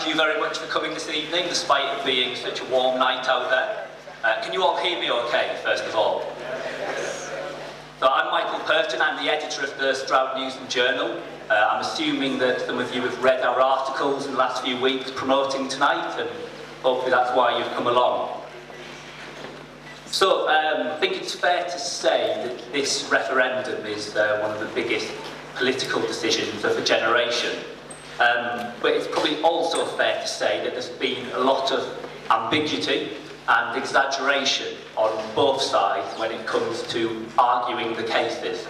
thank you very much for coming this evening, despite it being such a warm night out there. Can you all hear me okay, first of all? So I'm Michael Purton, I'm the editor of the Stroud News and Journal. I'm assuming that some of you have read our articles in the last few weeks promoting tonight, and hopefully that's why you've come along. So I think it's fair to say that this referendum is one of the biggest political decisions of a generation. But it's probably also fair to say that there's been a lot of ambiguity and exaggeration on both sides when it comes to arguing the cases.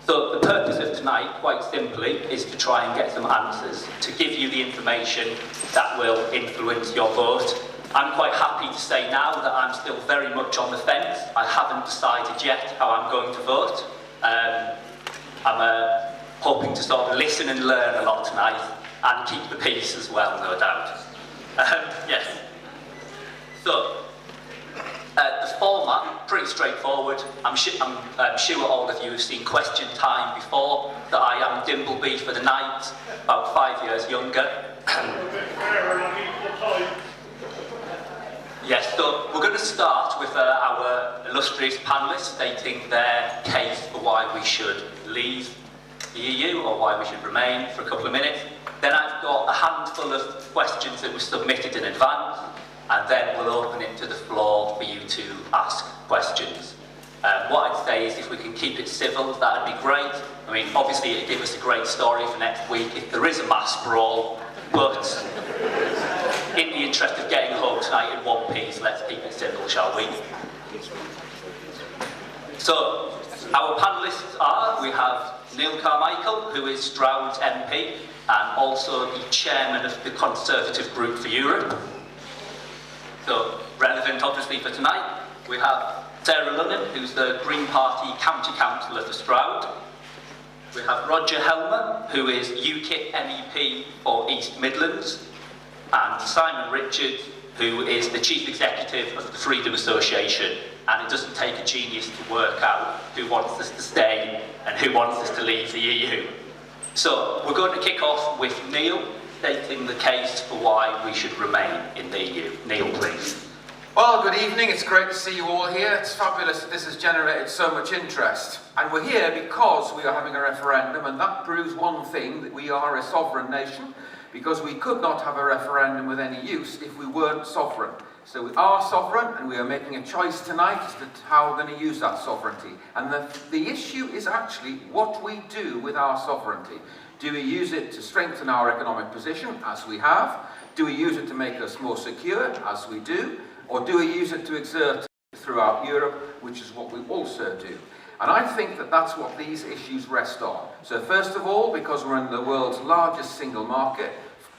So the purpose of tonight, quite simply, is to try and get some answers, to give you the information that will influence your vote. I'm quite happy to say now that I'm still very much on the fence. I haven't decided yet how I'm going to vote. I'm hoping to sort of listen and learn a lot tonight, and keep the peace as well, no doubt. Yes. So, the format, pretty straightforward. I'm sure all of you have seen Question Time before, that I am Dimbleby for the night, about 5 years younger. Yes, so we're going to start with our illustrious panellists stating their case for why we should leave the EU or why we should remain for a couple of minutes. Then I've got a handful of questions that were submitted in advance, and then we'll open it to the floor for you to ask questions. What I'd say is if we can keep it civil, that'd be great. I mean, obviously it'd give us a great story for next week if there is a mass brawl, but in the interest of getting home tonight in one piece, let's keep it civil, shall we? So, our panellists are, we have Neil Carmichael, who is Stroud's MP, and also the chairman of the Conservative Group for Europe. So, relevant obviously for tonight. We have Sarah Lunnon, who's the Green Party County Councillor for Stroud. We have Roger Helmer, who is UKIP MEP for East Midlands. And Simon Richards, who is the Chief Executive of the Freedom Association. And it doesn't take a genius to work out who wants us to stay and who wants us to leave the EU. So, we're going to kick off with Neil, stating the case for why we should remain in the EU. Neil, please. Well, good evening. It's great to see you all here. It's fabulous that this has generated so much interest. And we're here because we are having a referendum, and that proves one thing, that we are a sovereign nation, because we could not have a referendum with any use if we weren't sovereign. So we are sovereign, and we are making a choice tonight as to how we're going to use that sovereignty. And the issue is actually what we do with our sovereignty. Do we use it to strengthen our economic position, as we have? Do we use it to make us more secure, as we do? Or do we use it to exert throughout Europe, which is what we also do? And I think that that's what these issues rest on. So first of all, because we're in the world's largest single market,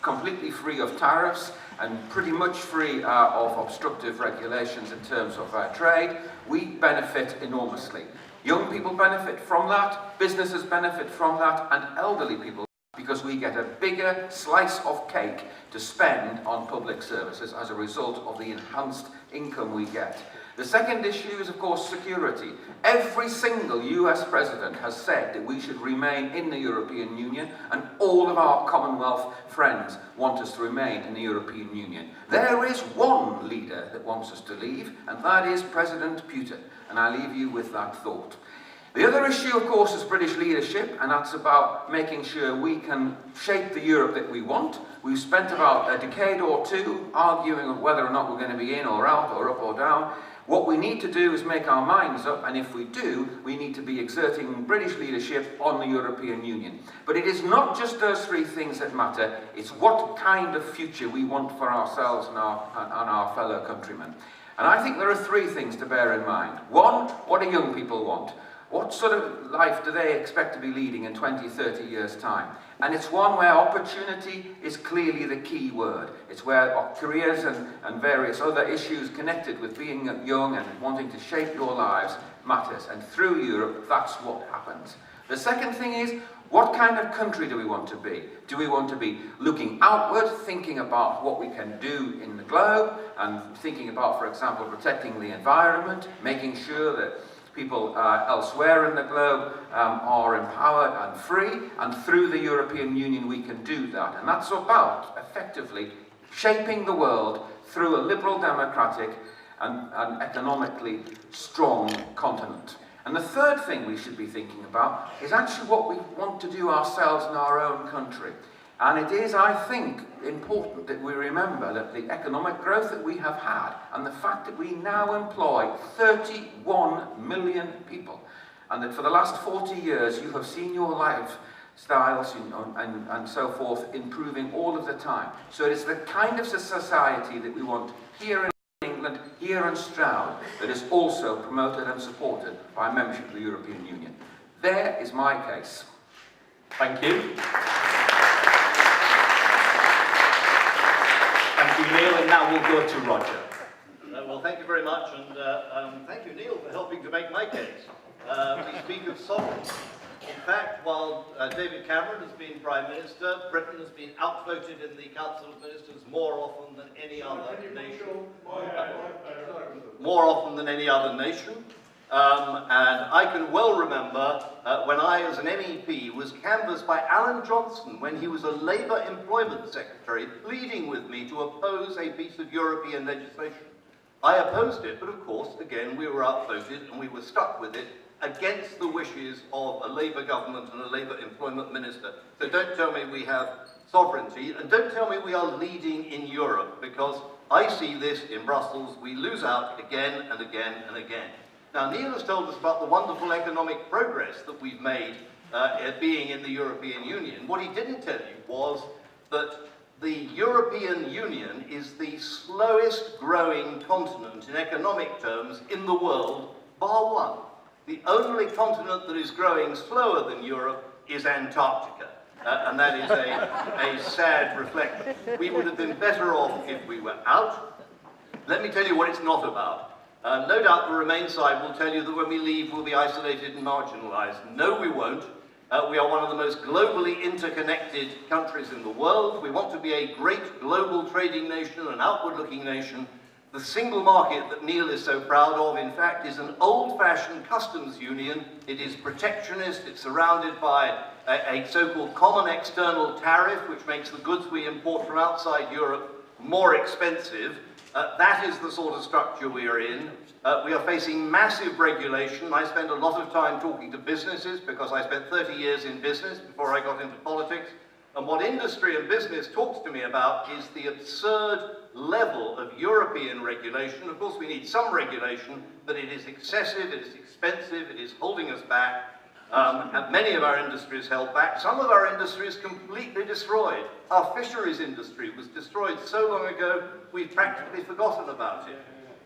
completely free of tariffs, and pretty much free of obstructive regulations in terms of trade, we benefit enormously. Young people benefit from that, businesses benefit from that, and elderly people, because we get a bigger slice of cake to spend on public services as a result of the enhanced income we get. The second issue is, of course, security. Every single US president has said that we should remain in the European Union, and all of our Commonwealth friends want us to remain in the European Union. There is one leader that wants us to leave, and that is President Purton, and I leave you with that thought. The other issue, of course, is British leadership, and that's about making sure we can shape the Europe that we want. We've spent about a decade or two arguing whether or not we're going to be in or out or up or down. What we need to do is make our minds up, and if we do, we need to be exerting British leadership on the European Union. But it is not just those three things that matter, it's what kind of future we want for ourselves and our fellow countrymen. And I think there are three things to bear in mind. One, what do young people want? What sort of life do they expect to be leading in 20, 30 years' time? And it's one where opportunity is clearly the key word. It's where careers and various other issues connected with being young and wanting to shape your lives matters. And through Europe, that's what happens. The second thing is, what kind of country do we want to be? Do we want to be looking outward, thinking about what we can do in the globe, and thinking about, for example, protecting the environment, making sure that people elsewhere in the globe are empowered and free, and through the European Union we can do that. And that's about, effectively, shaping the world through a liberal, democratic and economically strong continent. And the third thing we should be thinking about is actually what we want to do ourselves in our own country. And it is, I think, important that we remember that the economic growth that we have had and the fact that we now employ 31 million people, and that for the last 40 years you have seen your lifestyles and so forth improving all of the time. So it is the kind of society that we want here in England, here in Stroud, that is also promoted and supported by membership of the European Union. There is my case. Thank you. Thank you, Neil, and now we'll go to Roger. Well, thank you very much, and thank you, Neil, for helping to make my case. We speak of sovereignty. In fact, while David Cameron has been Prime Minister, Britain has been outvoted in the Council of Ministers more often than any other nation. More often than any other nation. And I can well remember when I, as an MEP, was canvassed by Alan Johnson when he was a Labour Employment Secretary, pleading with me to oppose a piece of European legislation. I opposed it, but of course, again, we were outvoted and we were stuck with it against the wishes of a Labour government and a Labour Employment Minister. So don't tell me we have sovereignty, and don't tell me we are leading in Europe, because I see this in Brussels. We lose out again and again and again. Now, Neil has told us about the wonderful economic progress that we've made being in the European Union. What he didn't tell you was that the European Union is the slowest growing continent in economic terms in the world, bar one. The only continent that is growing slower than Europe is Antarctica. And that is a sad reflection. We would have been better off if we were out. Let me tell you what it's not about. No doubt the Remain side will tell you that when we leave we'll be isolated and marginalised. No, we won't. We are one of the most globally interconnected countries in the world. We want to be a great global trading nation, an outward-looking nation. The single market that Neil is so proud of, in fact, is an old-fashioned customs union. It is protectionist. It's surrounded by a so-called common external tariff, which makes the goods we import from outside Europe more expensive. That is the sort of structure we are in. We are facing massive regulation. I spend a lot of time talking to businesses because I spent 30 years in business before I got into politics. And what industry and business talks to me about is the absurd level of European regulation. Of course, we need some regulation, but it is excessive, it is expensive, it is holding us back. And many of our industries held back. Some of our industries completely destroyed. Our fisheries industry was destroyed so long ago, we've practically forgotten about it.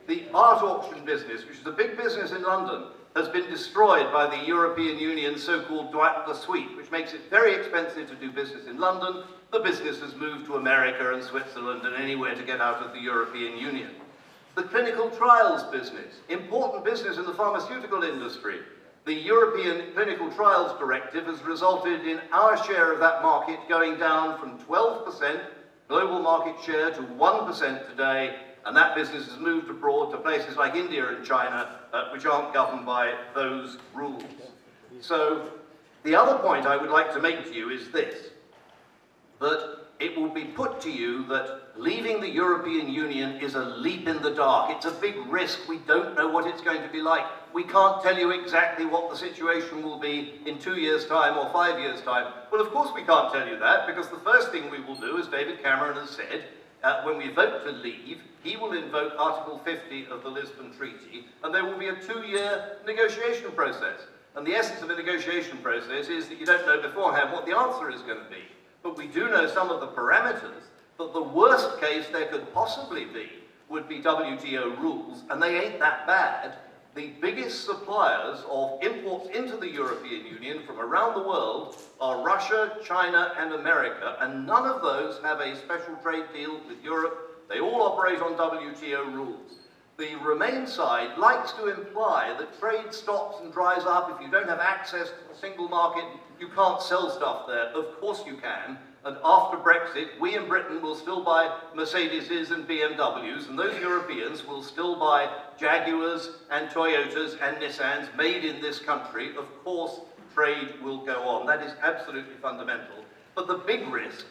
The art auction business, which is a big business in London, has been destroyed by the European Union's so-called droit de suite, which makes it very expensive to do business in London. The business has moved to America and Switzerland and anywhere to get out of the European Union. The clinical trials business, important business in the pharmaceutical industry. The European Clinical Trials Directive has resulted in our share of that market going down from 12% global market share to 1% today, and that business has moved abroad to places like India and China, which aren't governed by those rules. So, the other point I would like to make to you is this, that it will be put to you that leaving the European Union is a leap in the dark. It's a big risk. We don't know what it's going to be like. We can't tell you exactly what the situation will be in 2 years' time or 5 years' time. Well, of course we can't tell you that, because the first thing we will do, as David Cameron has said, when we vote to leave, he will invoke Article 50 of the Lisbon Treaty, and there will be a 2-year negotiation process. And the essence of a negotiation process is that you don't know beforehand what the answer is going to be. But we do know some of the parameters, that the worst case there could possibly be would be WTO rules, and they ain't that bad. The biggest suppliers of imports into the European Union from around the world are Russia, China, and America, and none of those have a special trade deal with Europe. They all operate on WTO rules. The Remain side likes to imply that trade stops and dries up if you don't have access to the single market. You can't sell stuff there. Of course you can. And after Brexit, we in Britain will still buy Mercedeses and BMWs, and those Europeans will still buy Jaguars and Toyotas and Nissans made in this country. Of course, trade will go on. That is absolutely fundamental. But the big risk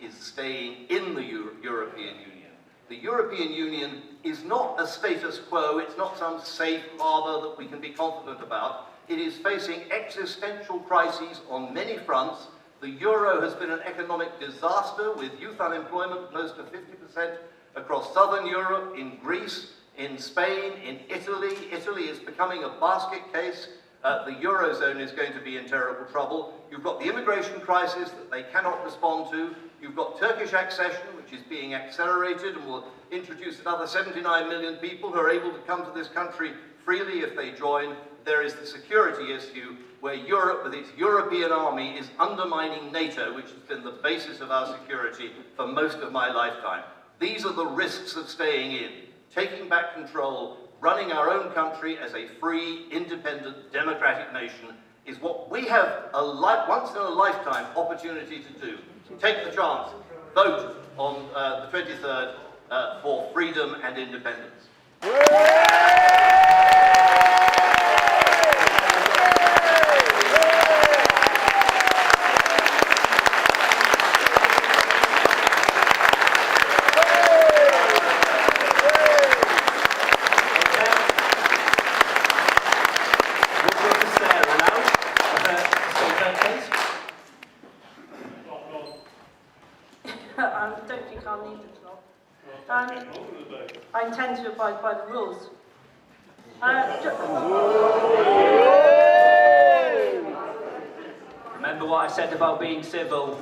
is staying in the European Union. The European Union is not a status quo, it's not some safe harbour that we can be confident about. It is facing existential crises on many fronts. The euro has been an economic disaster with youth unemployment close to 50% across southern Europe, in Greece, in Spain, in Italy. Italy is becoming a basket case. The Eurozone is going to be in terrible trouble. You've got the immigration crisis that they cannot respond to. You've got Turkish accession, which is being accelerated and will introduce another 79 million people who are able to come to this country freely if they join. There is the security issue where Europe, with its European army, is undermining NATO, which has been the basis of our security for most of my lifetime. These are the risks of staying in. Taking back control, running our own country as a free, independent, democratic nation is what we have a once-in-a-lifetime opportunity to do. Take the chance. Vote on the 23rd for freedom and independence. I don't think I'll need the floor. I intend to abide by the rules. Remember what I said about being civil?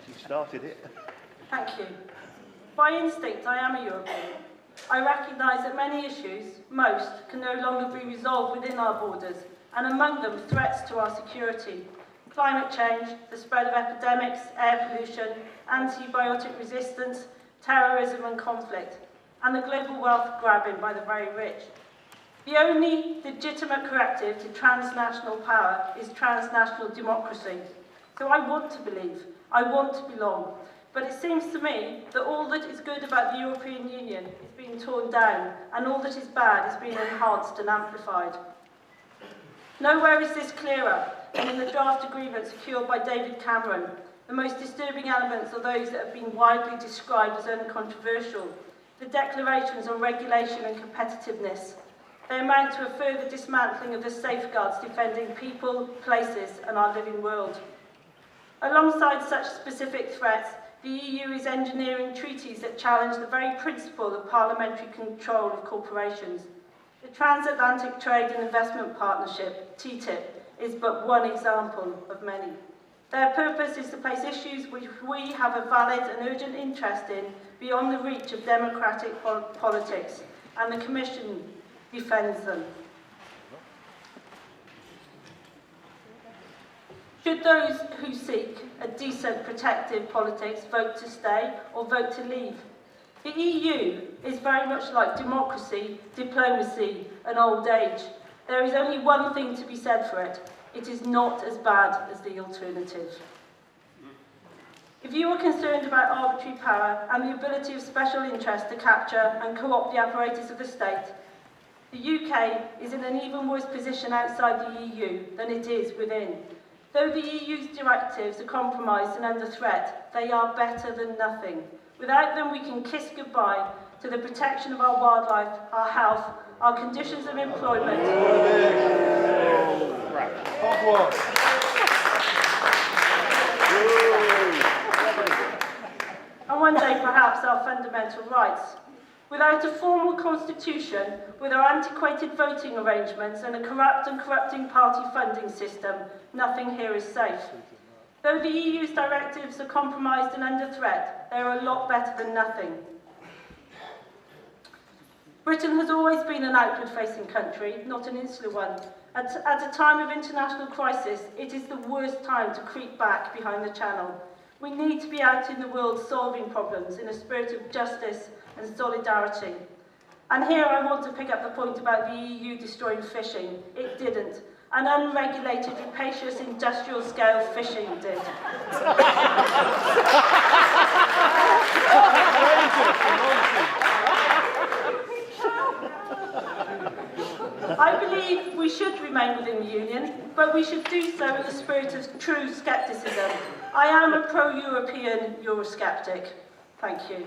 She started it. Thank you. By instinct, I am a European. I recognise that many issues, most, can no longer be resolved within our borders, and among them threats to our security. Climate change, the spread of epidemics, air pollution, antibiotic resistance, terrorism and conflict, and the global wealth grabbing by the very rich. The only legitimate corrective to transnational power is transnational democracy. So I want to believe, I want to belong, but it seems to me that all that is good about the European Union is being torn down, and all that is bad is being enhanced and amplified. Nowhere is this clearer than in the draft agreement secured by David Cameron. The most disturbing elements are those that have been widely described as uncontroversial. The declarations on regulation and competitiveness. They amount to a further dismantling of the safeguards defending people, places and our living world. Alongside such specific threats, the EU is engineering treaties that challenge the very principle of parliamentary control of corporations. The Transatlantic Trade and Investment Partnership, TTIP, is but one example of many. Their purpose is to place issues which we have a valid and urgent interest in beyond the reach of democratic politics, and the Commission defends them. Should those who seek a decent, protective politics vote to stay or vote to leave? The EU is very much like democracy, diplomacy and old age. There is only one thing to be said for it. It is not as bad as the alternative. If you are concerned about arbitrary power and the ability of special interests to capture and co-opt the apparatus of the state, the UK is in an even worse position outside the EU than it is within. Though the EU's directives are compromised and under threat, they are better than nothing. Without them, we can kiss goodbye to the protection of our wildlife, our health, our conditions of employment, and one day perhaps our fundamental rights. Without a formal constitution, with our antiquated voting arrangements and a corrupt and corrupting party funding system, nothing here is safe. Though the EU's directives are compromised and under threat, they are a lot better than nothing. Britain has always been an outward-facing country, not an insular one. At a time of international crisis, it is the worst time to creep back behind the channel. We need to be out in the world solving problems in a spirit of justice and solidarity. And here I want to pick up the point about the EU destroying fishing. It didn't. An unregulated, rapacious, industrial-scale fishing did. I believe we should remain within the Union, but we should do so in the spirit of true scepticism. I am a pro-European Eurosceptic. Thank you.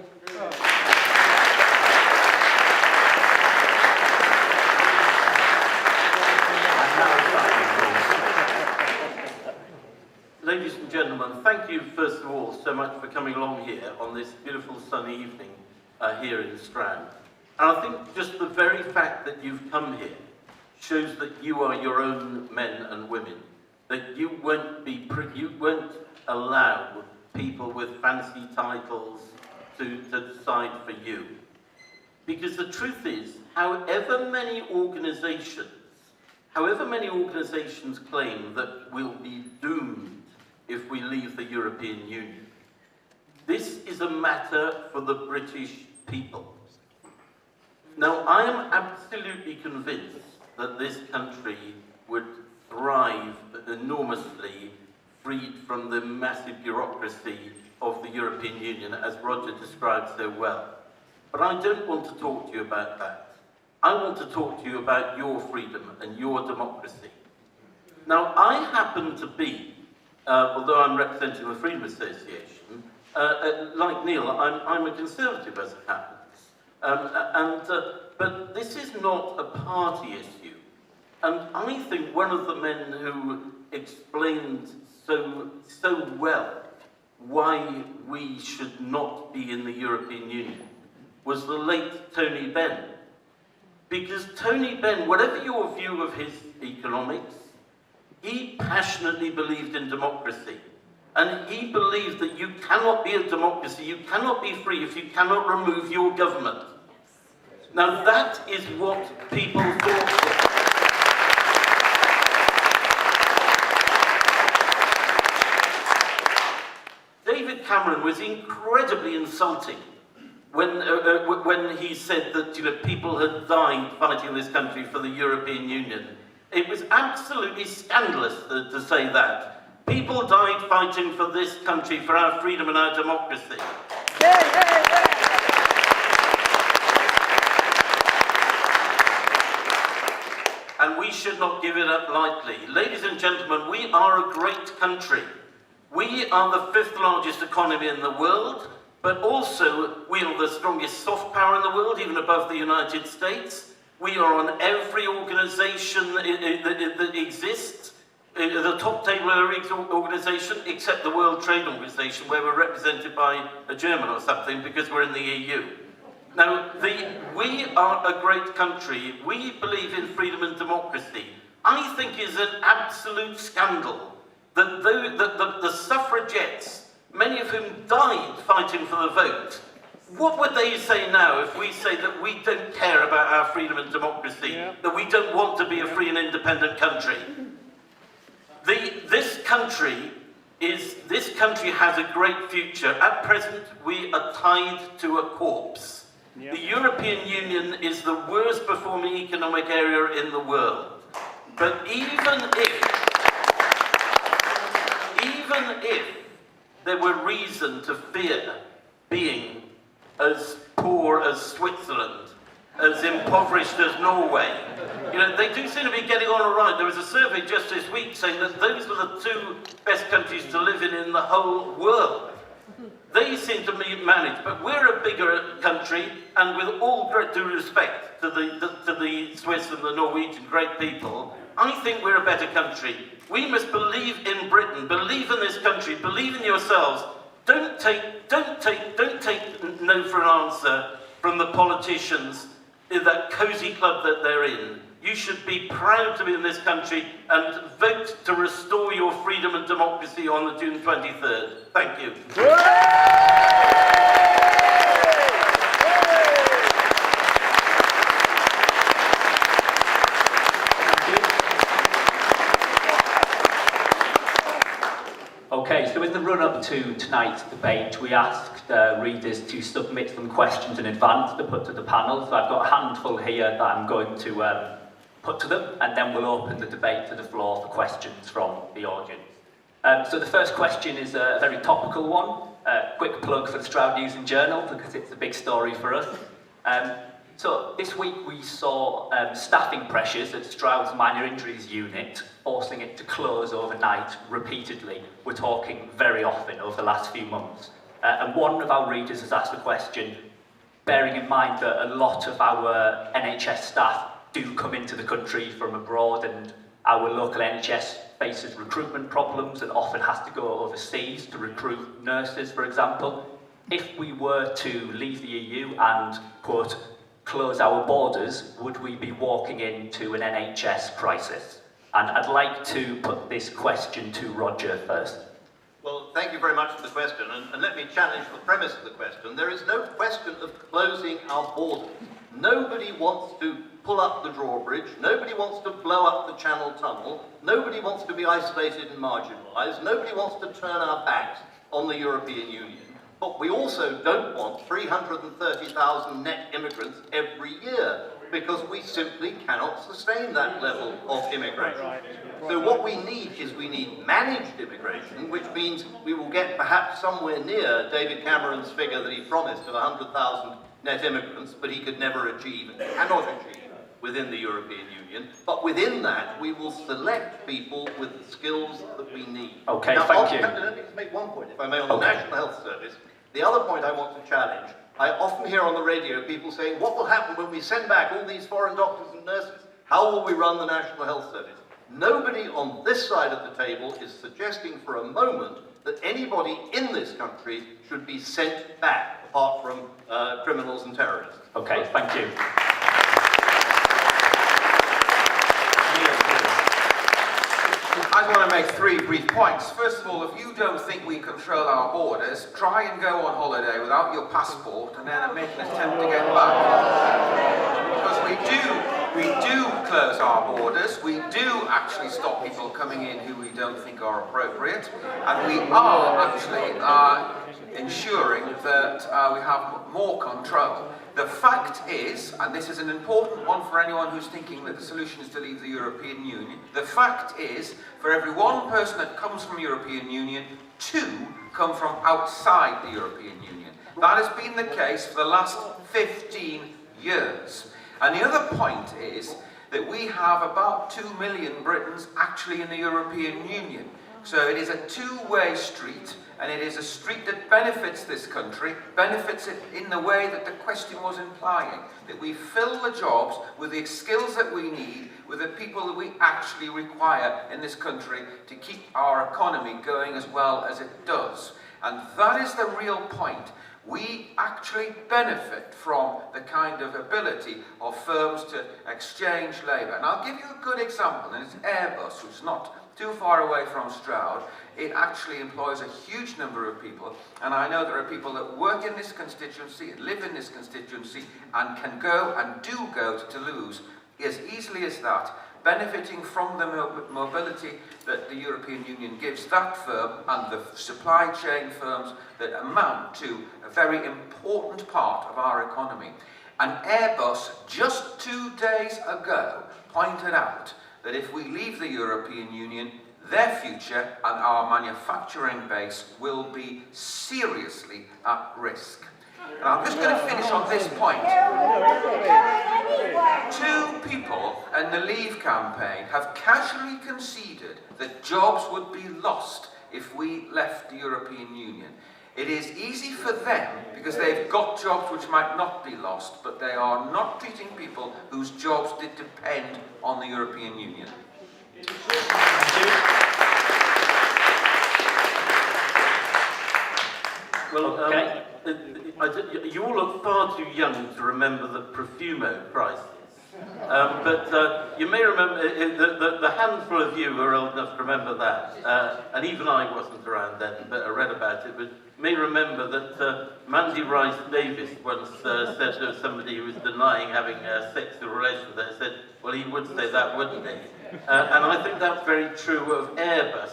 Ladies and gentlemen, thank you first of all so much for coming along here on this beautiful sunny evening here in Stroud. And I think just the very fact that you've come here shows that you are your own men and women, that you won't allow people with fancy titles to decide for you. Because the truth is, however many organisations claim that we'll be doomed if we leave the European Union, this is a matter for the British people. Now, I am absolutely convinced that this country would thrive enormously freed from the massive bureaucracy of the European Union, as Roger described so well. But I don't want to talk to you about that. I want to talk to you about your freedom and your democracy. Now, I happen to be, although I'm representing the Freedom Association, like Neil, I'm a Conservative as it happens. But this is not a party issue. And I think one of the men who explained so well why we should not be in the European Union was the late Tony Benn. Because Tony Benn, whatever your view of his economics, he passionately believed in democracy. And he believed that you cannot be a democracy, you cannot be free if you cannot remove your government. Now that is what people thought. David Cameron was incredibly insulting when he said that people had died fighting in this country for the European Union. It was absolutely scandalous to say that. People died fighting for this country, for our freedom and our democracy. And we should not give it up lightly. Ladies and gentlemen, we are a great country. We are the 5th largest economy in the world, but also we are the strongest soft power in the world, even above the United States. We are on every organisation that exists, the top table of every organisation, except the World Trade Organisation, where we're represented by a German or something, because we're in the EU. Now, we are a great country. We believe in freedom and democracy. I think it's an absolute scandal that the suffragettes, many of whom died fighting for the vote, what would they say now if we say that we don't care about our freedom and democracy, that we don't want to be a free and independent country? This country has a great future. At present, we are tied to a corpse. The European Union is the worst performing economic area in the world. But even if there were reason to fear being as poor as Switzerland, as impoverished as Norway, they do seem to be getting on all right. There was a survey just this week saying that those were the 2 best countries to live in the whole world. They seem to be managed, but we're a bigger country, and with all great due respect to the Swiss and the Norwegian great people, I think we're a better country. We must believe in Britain, believe in this country, believe in yourselves. Don't take no for an answer from the politicians in that cosy club that they're in. You should be proud to be in this country and vote to restore your freedom and democracy on the June 23rd. Thank you. Okay, so in the run-up to tonight's debate, we asked readers to submit some questions in advance to put to the panel. So I've got a handful here that I'm going to put to them, and then we'll open the debate to the floor for questions from the audience. So the first question is a very topical one. Quick plug for the Stroud News and Journal, because it's a big story for us. So this week we saw staffing pressures at Stroud's minor injuries unit, forcing it to close overnight repeatedly. We're talking very often over the last few months. And one of our readers has asked the question, bearing in mind that a lot of our NHS staff do come into the country from abroad, and our local NHS faces recruitment problems and often has to go overseas to recruit nurses, for example. If we were to leave the EU and, quote, close our borders, would we be walking into an NHS crisis? And I'd like to put this question to Roger first. Well, thank you very much for the question, and let me challenge the premise of the question. There is no question of closing our borders. Nobody wants to pull up the drawbridge, nobody wants to blow up the Channel Tunnel, nobody wants to be isolated and marginalised, nobody wants to turn our backs on the European Union. But we also don't want 330,000 net immigrants every year, because we simply cannot sustain that level of immigration. So what we need is managed immigration, which means we will get perhaps somewhere near David Cameron's figure that he promised of 100,000 net immigrants, but he could never achieve and cannot achieve within the European Union. But within that, we will select people with the skills that we need. Okay, now, thank you. Let me make one point, if I may, on the National Health Service. The other point I want to challenge, I often hear on the radio people saying, what will happen when we send back all these foreign doctors and nurses? How will we run the National Health Service? Nobody on this side of the table is suggesting for a moment that anybody in this country should be sent back, apart from criminals and terrorists. Okay, thank you. I want to make three brief points. First of all, if you don't think we control our borders, try and go on holiday without your passport and then make an attempt to get back. Because we do close our borders, we do actually stop people coming in who we don't think are appropriate, and we are actually ensuring that we have more control. The fact is, and this is an important one for anyone who's thinking that the solution is to leave the European Union, the fact is, for every one person that comes from the European Union, 2 come from outside the European Union. That has been the case for the last 15 years. And the other point is that we have about 2 million Britons actually in the European Union. So it is a two-way street, and it is a street that benefits this country, benefits it in the way that the question was implying, that we fill the jobs with the skills that we need, with the people that we actually require in this country to keep our economy going as well as it does. And that is the real point. We actually benefit from the kind of ability of firms to exchange labour. And I'll give you a good example, and it's Airbus, which is not too far away from Stroud. It actually employs a huge number of people, and I know there are people that work in this constituency and live in this constituency and can go and do go to Toulouse as easily as that, benefiting from the mobility that the European Union gives that firm and the supply chain firms that amount to a very important part of our economy. And Airbus, just 2 days ago, pointed out that if we leave the European Union, their future and our manufacturing base will be seriously at risk. And I'm just going to finish on this point. 2 people in the Leave campaign have casually conceded that jobs would be lost if we left the European Union. It is easy for them because they've got jobs which might not be lost, but they are not treating people whose jobs did depend on the European Union. Well, you all look far too young to remember the Profumo crisis. But you may remember, the handful of you who are old enough to remember that, and even I wasn't around then, but I read about it, but you may remember that Mandy Rice Davis once said to somebody who was denying having sexual relations, they said, well, he would say that, wouldn't he? And I think that's very true of Airbus,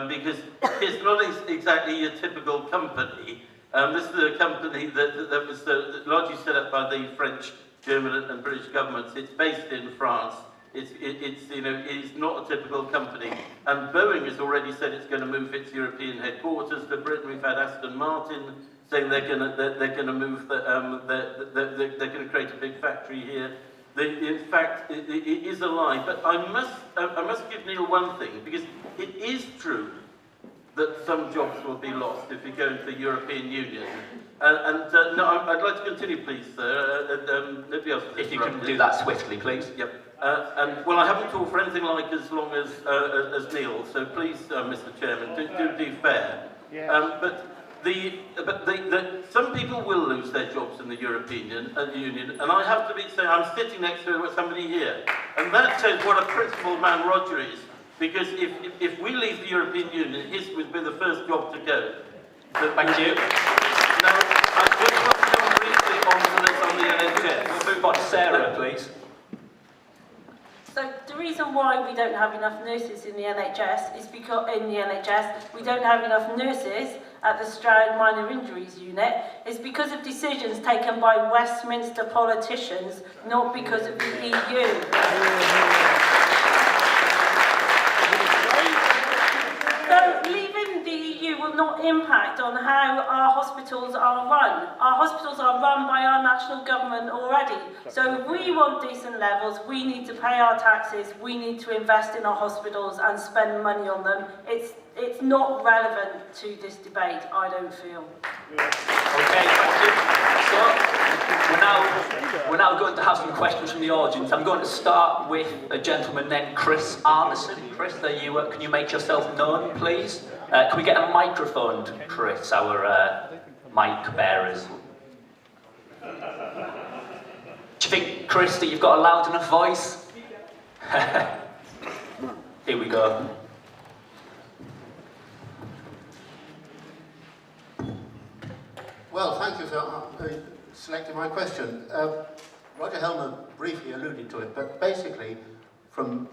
because it's not exactly your typical company. This is a company that was largely set up by the French, German and British governments. It's based in France. It's not a typical company. And Boeing has already said it's going to move its European headquarters to Britain. We've had Aston Martin saying they're going to move, they're going to create a big factory here. In fact, it is a lie. But I must give Neil one thing, because it is true that some jobs will be lost if we go into the European Union. No, I'd like to continue, please, sir. Nobody else. If you can do that swiftly, please. Yep. Well, I haven't talked for anything like as long as Neil, so please, Mr. Chairman, do be fair. Yeah. But some people will lose their jobs in the European Union, and I have to say I'm sitting next to somebody here, and that says what a principled man Roger is. Because if we leave the European Union, his would be the first job to go. Thank you. Now, I just want to come briefly on the NHS. We'll move on to Sarah, please. So the reason why we don't have enough nurses in the NHS is because we don't have enough nurses at the Stroud Minor Injuries Unit is because of decisions taken by Westminster politicians, not because of the EU. So leaving the EU will not impact on how our hospitals are run. Our hospitals are run by our national government already. So if we want decent levels, we need to pay our taxes, we need to invest in our hospitals and spend money on them. It's not relevant to this debate, I don't feel. Okay, thank you. So, we're now going to have some questions from the audience. I'm going to start with a gentleman named Chris Arneson. Chris, can you make yourself known, please? Can we get a microphone to Chris, our mic bearers? Do you think, Chris, that you've got a loud enough voice? Here we go. Well, thank you for selecting my question. Roger Helmer briefly alluded to it, but basically, from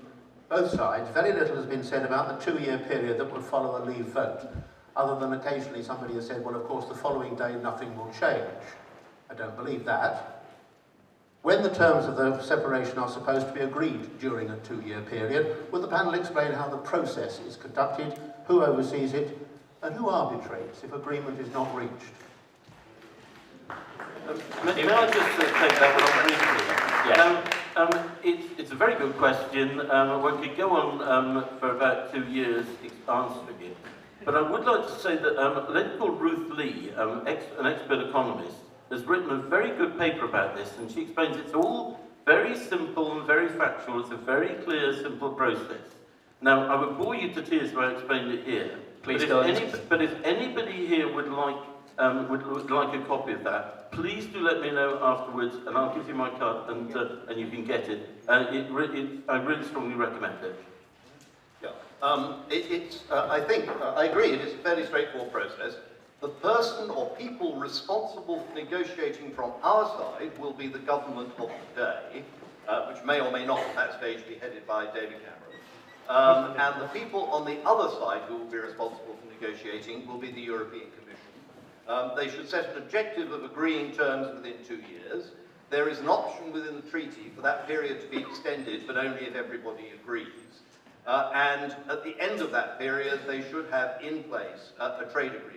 both sides, very little has been said about the 2-year period that will follow a leave vote, other than occasionally somebody has said, well, of course, the following day nothing will change. I don't believe that. When the terms of the separation are supposed to be agreed during a 2-year period, would the panel explain how the process is conducted, who oversees it, and who arbitrates if agreement is not reached? May I just take that one on briefly? Yes. It's a very good question. We could go on for about 2 years answering it. But I would like to say that a lady called Ruth Lee, an expert economist, has written a very good paper about this, and she explains it's all very simple and very factual. It's a very clear, simple process. Now, I would bore you to tears if I explained it here. Please but if anybody here would like a copy of that, please do let me know afterwards, and I'll give you my card, and you can get it. I really strongly recommend it. Yeah, I think, I agree, it is a fairly straightforward process. The person or people responsible for negotiating from our side will be the government of the day, which may or may not at that stage be headed by David Cameron. And the people on the other side who will be responsible for negotiating will be the European Commission. They should set an objective of agreeing terms within 2 years. There is an option within the treaty for that period to be extended, but only if everybody agrees. And at the end of that period, they should have in place a trade agreement.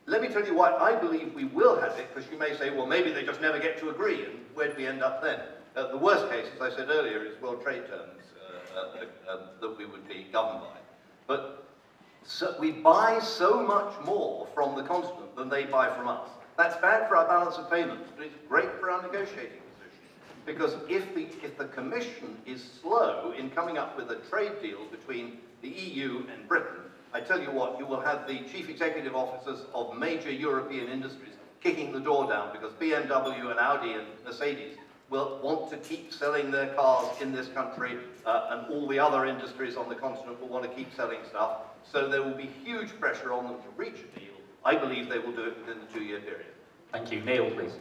Let me tell you why I believe we will have it, because you may say, well, maybe they just never get to agree, and where do we end up then? The worst case, as I said earlier, is world trade terms that we would be governed by. But we buy so much more from the continent than they buy from us. That's bad for our balance of payments, but it's great for our negotiating position. Because if the Commission is slow in coming up with a trade deal between the EU and Britain, I tell you what, you will have the chief executive officers of major European industries kicking the door down because BMW and Audi and Mercedes will want to keep selling their cars in this country, and all the other industries on the continent will want to keep selling stuff. So there will be huge pressure on them to reach a deal. I believe they will do it within the 2-year period. Thank you. Neil, please.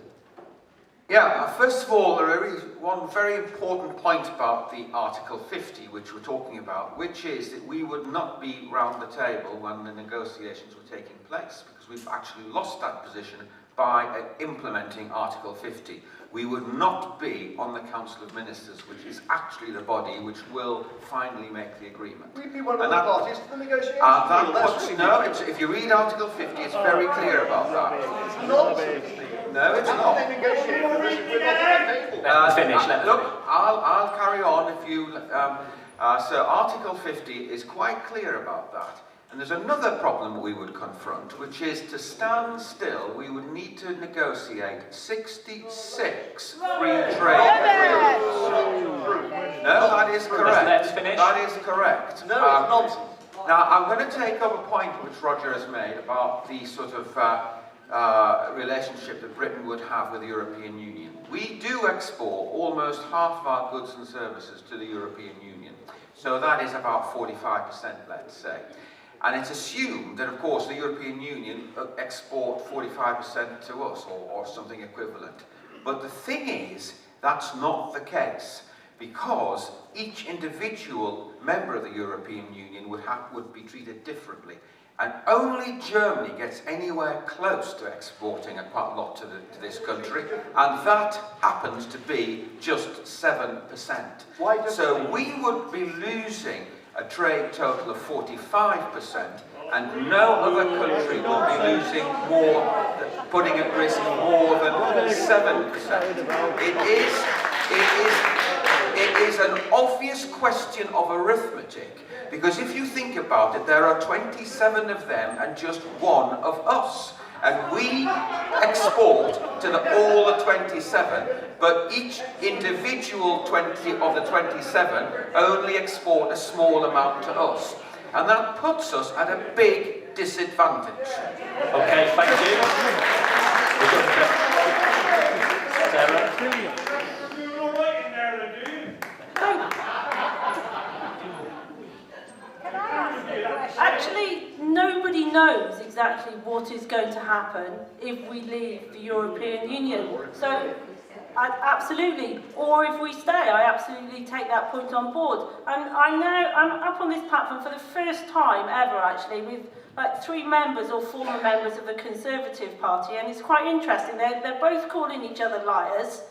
Yeah, first of all, there is one very important point about the Article 50, which we're talking about, which is that we would not be round the table when the negotiations were taking place, because we've actually lost that position by implementing Article 50. We would not be on the Council of Ministers, which is actually the body which will finally make the agreement. We'd be one of the parties to the negotiations. If you read Article 50, it's very clear about that. It's nonsense. No, it's not. Look, I'll carry on if you... so Article 50 is quite clear about that. And there's another problem we would confront, which is to stand still, we would need to negotiate 66 free trade agreements. No, that is correct. That is correct. No, it's nonsense. Now, I'm going to take up a point which Roger has made about the sort of relationship that Britain would have with the European Union. We do export almost half of our goods and services to the European Union. So that is about 45%, let's say. And it's assumed that, of course, the European Union export 45% to us, or something equivalent. But the thing is, that's not the case, because each individual member of the European Union would be treated differently. And only Germany gets anywhere close to exporting quite a lot to this country, and that happens to be just 7%. So we would be losing a trade total of 45%, and no other country will be losing more, putting at risk more than 7%. It is an obvious question of arithmetic, because if you think about it, there are 27 of them and just one of us. And we export to all the 27, but each individual 20 of the 27 only export a small amount to us. And that puts us at a big disadvantage. Okay, thank you. Sarah? Actually, nobody knows exactly what is going to happen if we leave the European Union. So, absolutely, or if we stay, I absolutely take that point on board. And I'm up on this platform for the first time ever, actually, with like 3 members or former members of the Conservative Party, and it's quite interesting. They're both calling each other liars,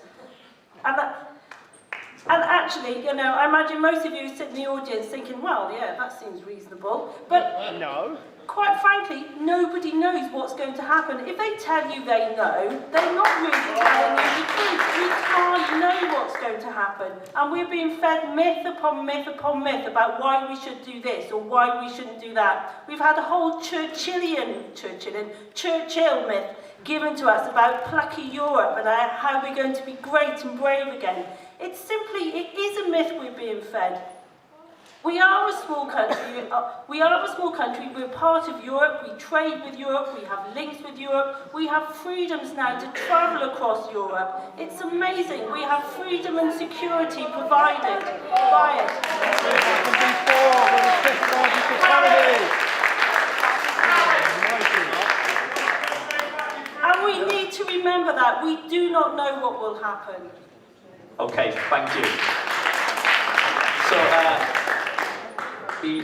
and actually, you know, I imagine most of you sit in the audience thinking, well, yeah, that seems reasonable. But no. Quite frankly, nobody knows what's going to happen. If they tell you they know, they're not really telling you the truth. We can't know what's going to happen. And we're being fed myth upon myth upon myth about why we should do this or why we shouldn't do that. We've had a whole Churchill myth given to us about plucky Europe and how we're going to be great and brave again. It is a myth we're being fed. We are a small country. We're part of Europe. We trade with Europe. We have links with Europe. We have freedoms now to travel across Europe. It's amazing. We have freedom and security provided by it. And we need to remember that. We do not know what will happen. Okay, thank you. So,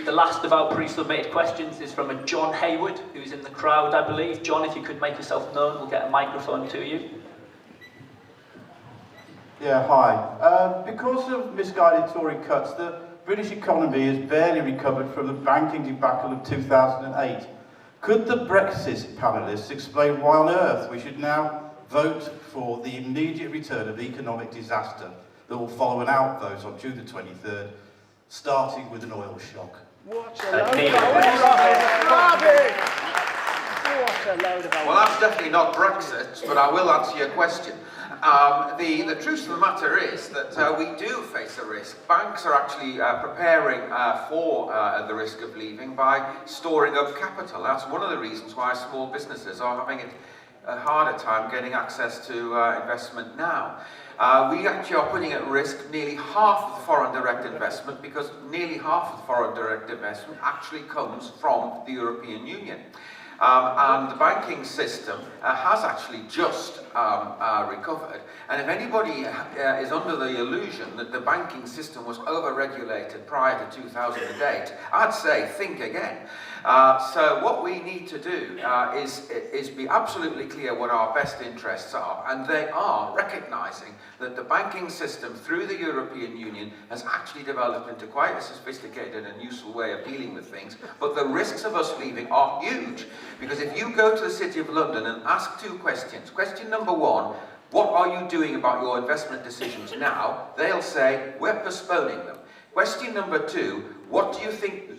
the last of our pre-submitted questions is from a John Hayward, who's in the crowd, I believe. John, if you could make yourself known, we'll get a microphone to you. Yeah, hi. Because of misguided Tory cuts, the British economy has barely recovered from the banking debacle of 2008. Could the Brexit panellists explain why on earth we should now vote for the immediate return of economic disaster that will follow an outvote on June the 23rd, starting with an oil shock? What a load of rubbish! Well, that's definitely not Brexit, but I will answer your question. The truth of the matter is that we do face a risk. Banks are actually preparing for the risk of leaving by storing up capital. That's one of the reasons why small businesses are having it a harder time getting access to investment now. We actually are putting at risk nearly half of the foreign direct investment, because nearly half of the foreign direct investment actually comes from the European Union. And the banking system has actually just recovered. And if anybody is under the illusion that the banking system was over-regulated prior to 2008, I'd say think again. So what we need to do is be absolutely clear what our best interests are, and they are recognising that the banking system through the European Union has actually developed into quite a sophisticated and useful way of dealing with things, but the risks of us leaving are huge, because if you go to the City of London and ask two questions, question number one, what are you doing about your investment decisions now? They'll say, we're postponing them. Question number two, what do you think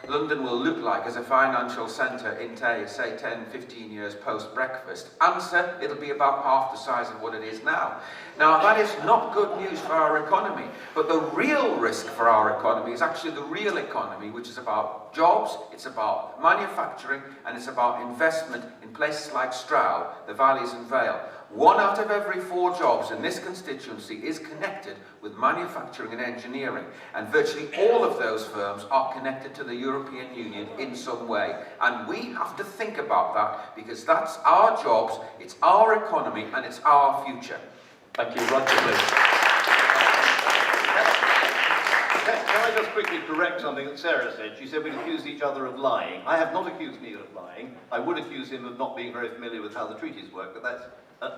London will look like as a financial centre in, say, 10, 15 years post-breakfast? Answer, it'll be about half the size of what it is now. Now, that is not good news for our economy, but the real risk for our economy is actually the real economy, which is about jobs, it's about manufacturing, and it's about investment in places like Stroud, the Valleys and Vale. 1 out of every 4 jobs in this constituency is connected with manufacturing and engineering, and virtually all of those firms are connected to the European Union in some way. And we have to think about that, because that's our jobs, it's our economy, and it's our future. Thank you. Roger, please. Can I just quickly correct something that Sarah said? She said we'd accused each other of lying. I have not accused Neil of lying. I would accuse him of not being very familiar with how the treaties work, but that's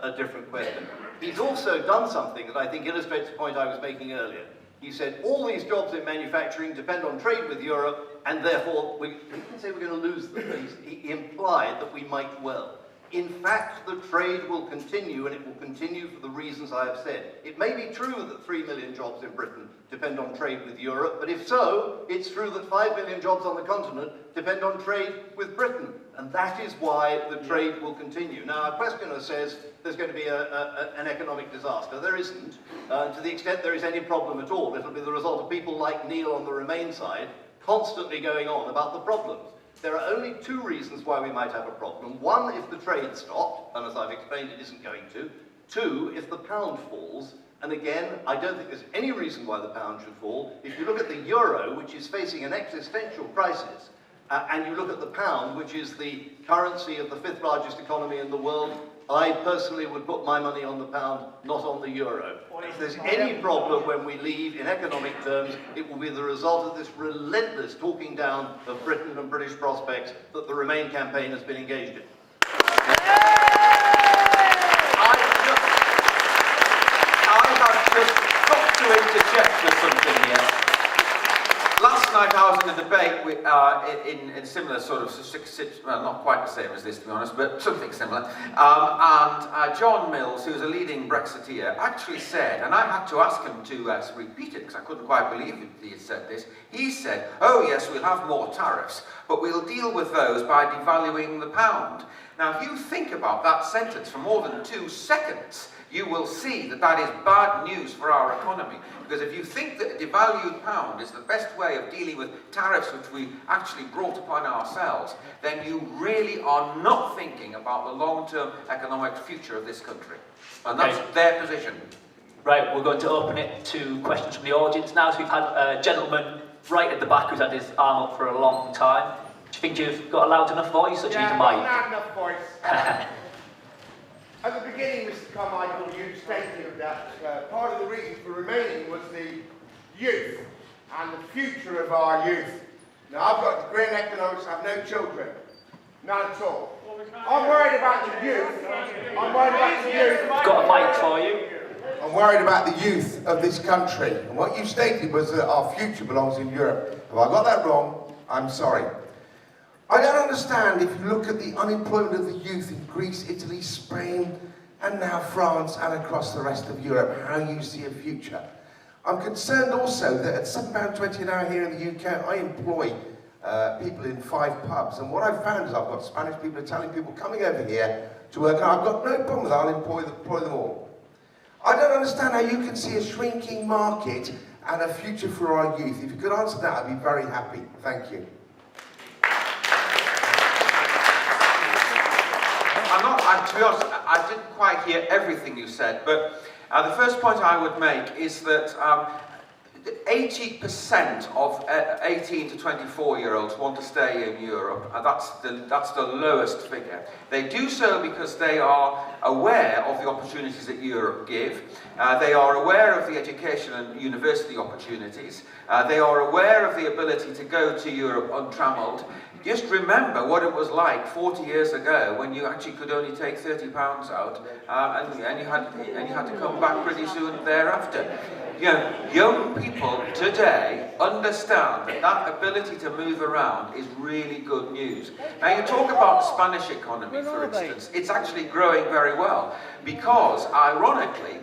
a different question. He's also done something that I think illustrates the point I was making earlier. He said all these jobs in manufacturing depend on trade with Europe, and therefore he didn't say we're going to lose them, but he implied that we might well. In fact, the trade will continue, and it will continue for the reasons I have said. It may be true that 3 million jobs in Britain depend on trade with Europe, but if so, it's true that 5 million jobs on the continent depend on trade with Britain, and that is why the trade will continue. Now, our questioner says there's going to be an economic disaster. There isn't. To the extent there is any problem at all, it'll be the result of people like Neil on the Remain side constantly going on about the problems. There are only 2 reasons why we might have a problem. 1, if the trade stopped, and as I've explained, it isn't going to. 2, if the pound falls. And again, I don't think there's any reason why the pound should fall. If you look at the euro, which is facing an existential crisis, and you look at the pound, which is the currency of the 5th largest economy in the world, I personally would put my money on the pound, not on the euro. If there's any problem when we leave in economic terms, it will be the result of this relentless talking down of Britain and British prospects that the Remain campaign has been engaged in. I have just got to interject with something here. Last night I was in a debate with, in similar sort of, well, not quite the same as this to be honest, but something similar. And John Mills, who's a leading Brexiteer, actually said, and I had to ask him to repeat it because I couldn't quite believe he had said this. He said, oh yes, we'll have more tariffs, but we'll deal with those by devaluing the pound. Now, if you think about that sentence for more than 2 seconds, you will see that that is bad news for our economy. Because if you think that a devalued pound is the best way of dealing with tariffs which we actually brought upon ourselves, then you really are not thinking about the long-term economic future of this country. And that's their position. Right, we're going to open it to questions from the audience now. So we've had a gentleman right at the back who's had his arm up for a long time. Do you think you've got a loud enough voice, or do you need a mic? Loud enough voice. At the beginning, Mr. Carmichael, you stated that part of the reason for remaining was the youth and the future of our youth. Now, I've got a degree in economics, I have no children. None at all. I'm worried about the youth. I'm worried about the youth. Got a mic for you. I'm worried about the youth of this country. And what you stated was that our future belongs in Europe. If I got that wrong, I'm sorry. I don't understand if you look at the unemployment of the youth in Greece, Italy, Spain, and now France and across the rest of Europe, how you see a future. I'm concerned also that at £7.20 an hour here in the UK, I employ people in 5 pubs, and what I've found is I've got Spanish people, Italian people coming over here to work, and I've got no problem with that, I'll employ them all. I don't understand how you can see a shrinking market and a future for our youth. If you could answer that, I'd be very happy. Thank you. to be honest, I didn't quite hear everything you said, but the first point I would make is that 80% of 18 to 24-year-olds want to stay in Europe. That's the lowest figure. They do so because they are aware of the opportunities that Europe give. They are aware of the education and university opportunities. They are aware of the ability to go to Europe untrammeled. Just remember what it was like 40 years ago when you actually could only take £30 out and you had to come back pretty soon thereafter. You know, young people today understand that that ability to move around is really good news. Now, you talk about the Spanish economy, for instance. It's actually growing very well because, ironically,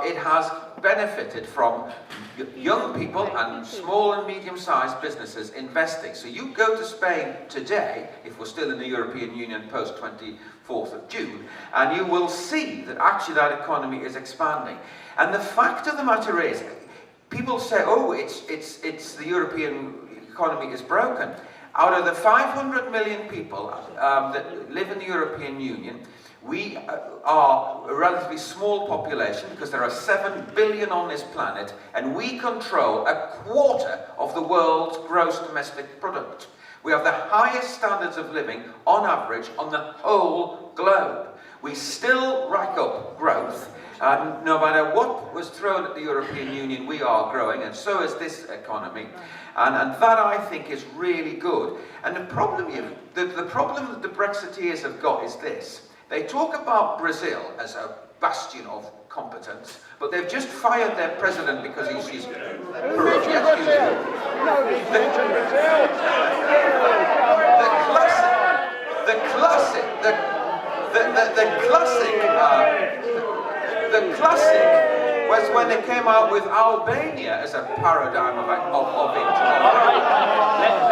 it has benefited from young people and small and medium-sized businesses investing. So you go to Spain today, if we're still in the European Union post 24th of June, and you will see that actually that economy is expanding. And the fact of the matter is, people say, oh, it's the European economy is broken. Out of the 500 million people that live in the European Union, we are a relatively small population because there are 7 billion on this planet, and we control a quarter of the world's gross domestic product. We have the highest standards of living on average on the whole globe. We still rack up growth. No matter what was thrown at the European Union, we are growing, and so is this economy. And that, I think, is really good. And the problem that the Brexiteers have got is this. They talk about Brazil as a bastion of competence, but they've just fired their president because she's corrupt. The classic was when they came out with Albania as a paradigm of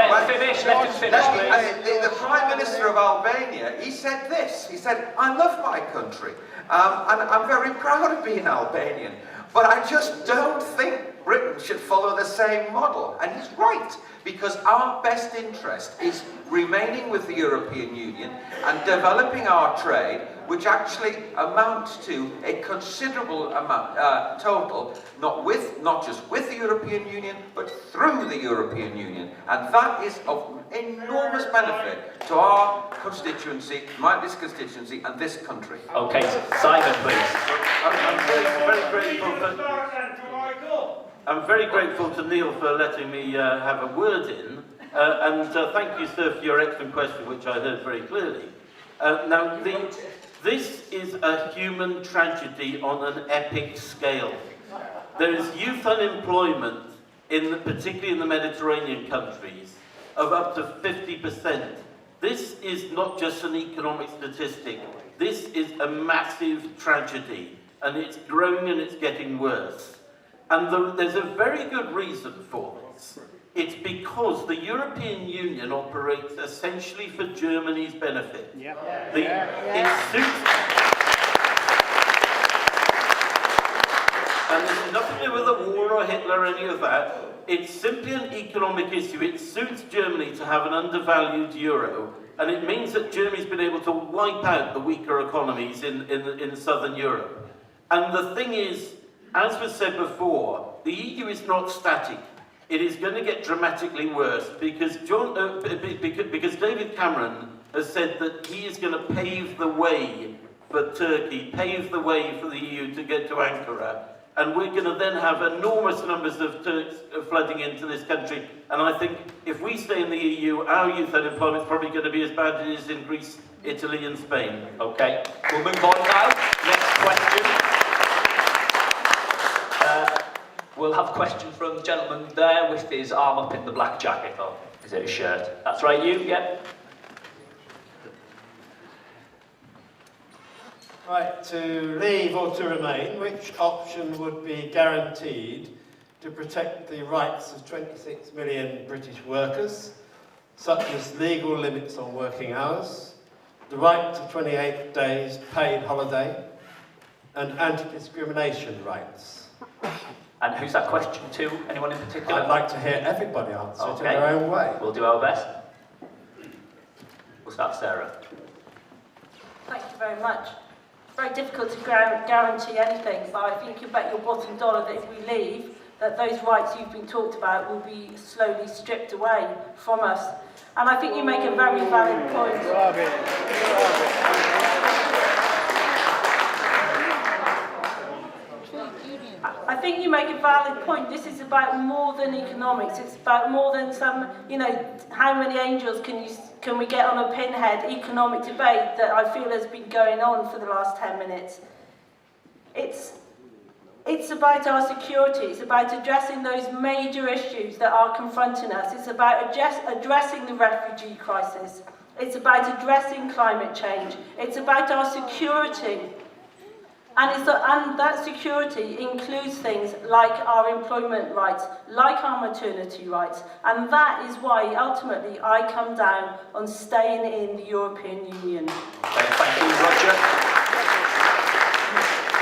Let him finish, please. The Prime Minister of Albania, he said this. He said, I love my country, and I'm very proud of being Albanian, but I just don't think Britain should follow the same model. And he's right, because our best interest is remaining with the European Union and developing our trade, which actually amounts to a considerable amount total, not just with the European Union, but through the European Union. And that is of enormous benefit to our constituency, this constituency, and this country. Okay, Simon, please. I'm very grateful to Neil for letting me have a word in, and thank you, sir, for your excellent question, which I heard very clearly. Now, this is a human tragedy on an epic scale. There is youth unemployment, particularly in the Mediterranean countries, of up to 50%. This is not just an economic statistic. This is a massive tragedy, and it's growing and it's getting worse. And there's a very good reason for this. It's because the European Union operates essentially for Germany's benefit. It suits, and this is nothing to do with the war or Hitler or any of that. It's simply an economic issue. It suits Germany to have an undervalued euro, and it means that Germany's been able to wipe out the weaker economies in southern Europe. And the thing is, as was said before, the EU is not static. It is going to get dramatically worse because because David Cameron has said that he is going to pave the way for Turkey, pave the way for the EU to get to Ankara, and we're going to then have enormous numbers of Turks flooding into this country. And I think if we stay in the EU, our youth unemployment is probably going to be as bad as it is in Greece, Italy, and Spain. Okay, we'll move on now. Next question. We'll have a question from the gentleman there with his arm up in the black jacket. Oh, is it a shirt? That's right, you? Yeah. Right, to leave or to remain, which option would be guaranteed to protect the rights of 26 million British workers, such as legal limits on working hours, the right to 28 days paid holiday, and anti-discrimination rights? And who's that question to? Anyone in particular? I'd like to hear everybody answer it in their own way. We'll do our best. We'll start, Sarah. Thank you very much. It's very difficult to guarantee anything, but I think you bet your bottom dollar that if we leave, that those rights you've been talked about will be slowly stripped away from us. And I think you make a very valid point. I think you make a valid point. This is about more than economics. It's about more than some, how many angels can we get on a pinhead economic debate that I feel has been going on for the last 10 minutes. It's about our security. It's about addressing those major issues that are confronting us. It's about addressing the refugee crisis. It's about addressing climate change. It's about our security. And that security includes things like our employment rights, like our maternity rights. And that is why, ultimately, I come down on staying in the European Union. Thank you, Roger.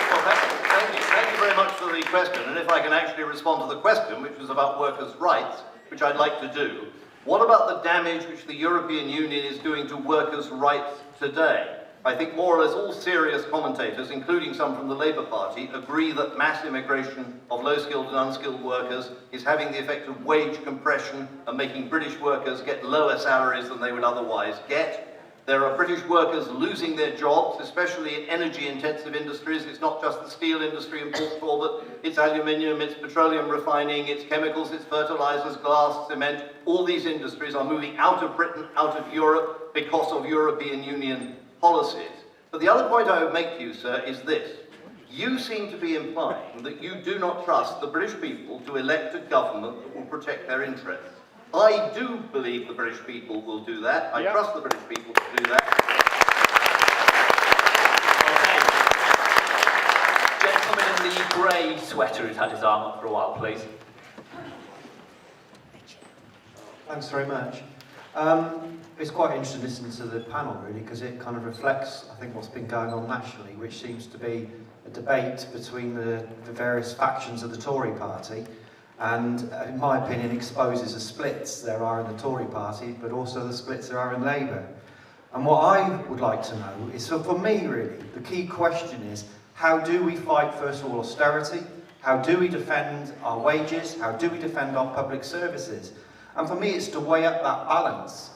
Well, thank you very much for the question. And if I can actually respond to the question, which was about workers' rights, which I'd like to do, what about the damage which the European Union is doing to workers' rights today? I think more or less all serious commentators, including some from the Labour Party, agree that mass immigration of low-skilled and unskilled workers is having the effect of wage compression and making British workers get lower salaries than they would otherwise get. There are British workers losing their jobs, especially in energy-intensive industries. It's not just the steel industry in Port Talbot, it's aluminium, it's petroleum refining, it's chemicals, it's fertilizers, glass, cement. All these industries are moving out of Britain, out of Europe, because of European Union policies. But the other point I would make to you, sir, is this. You seem to be implying that you do not trust the British people to elect a government that will protect their interests. I do believe the British people will do that. I trust the British people to do that. Okay. Gentleman in the grey sweater who's had his arm up for a while, please. Thanks very much. It's quite interesting listening to the panel, really, because it kind of reflects, I think, what's been going on nationally, which seems to be a debate between the various factions of the Tory party, and, in my opinion, exposes the splits there are in the Tory party, but also the splits there are in Labour. And what I would like to know is, so for me, really, the key question is, how do we fight, first of all, austerity? How do we defend our wages? How do we defend our public services? And for me, it's to weigh up that balance.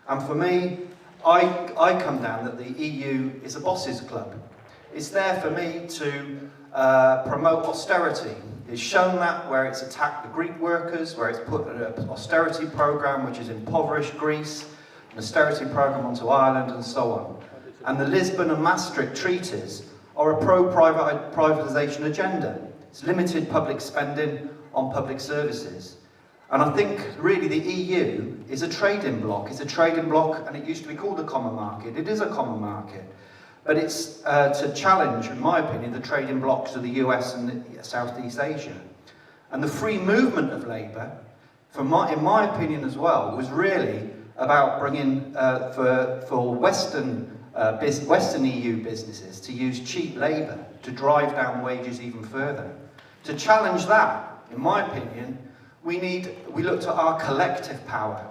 And for me, I come down that the EU is a boss's club. It's there for me to promote austerity. It's shown that where it's attacked the Greek workers, where it's put an austerity programme which has impoverished Greece, an austerity programme onto Ireland and so on. And the Lisbon and Maastricht treaties are a pro-privatisation agenda. It's limited public spending on public services. And I think, really, the EU is a trading bloc. It's a trading bloc, and it used to be called a common market. It is a common market. But it's to challenge, in my opinion, the trading blocs of the US and Southeast Asia. And the free movement of labour, in my opinion as well, was really about bringing, for Western EU businesses to use cheap labour to drive down wages even further. To challenge that, in my opinion, we looked at our collective power.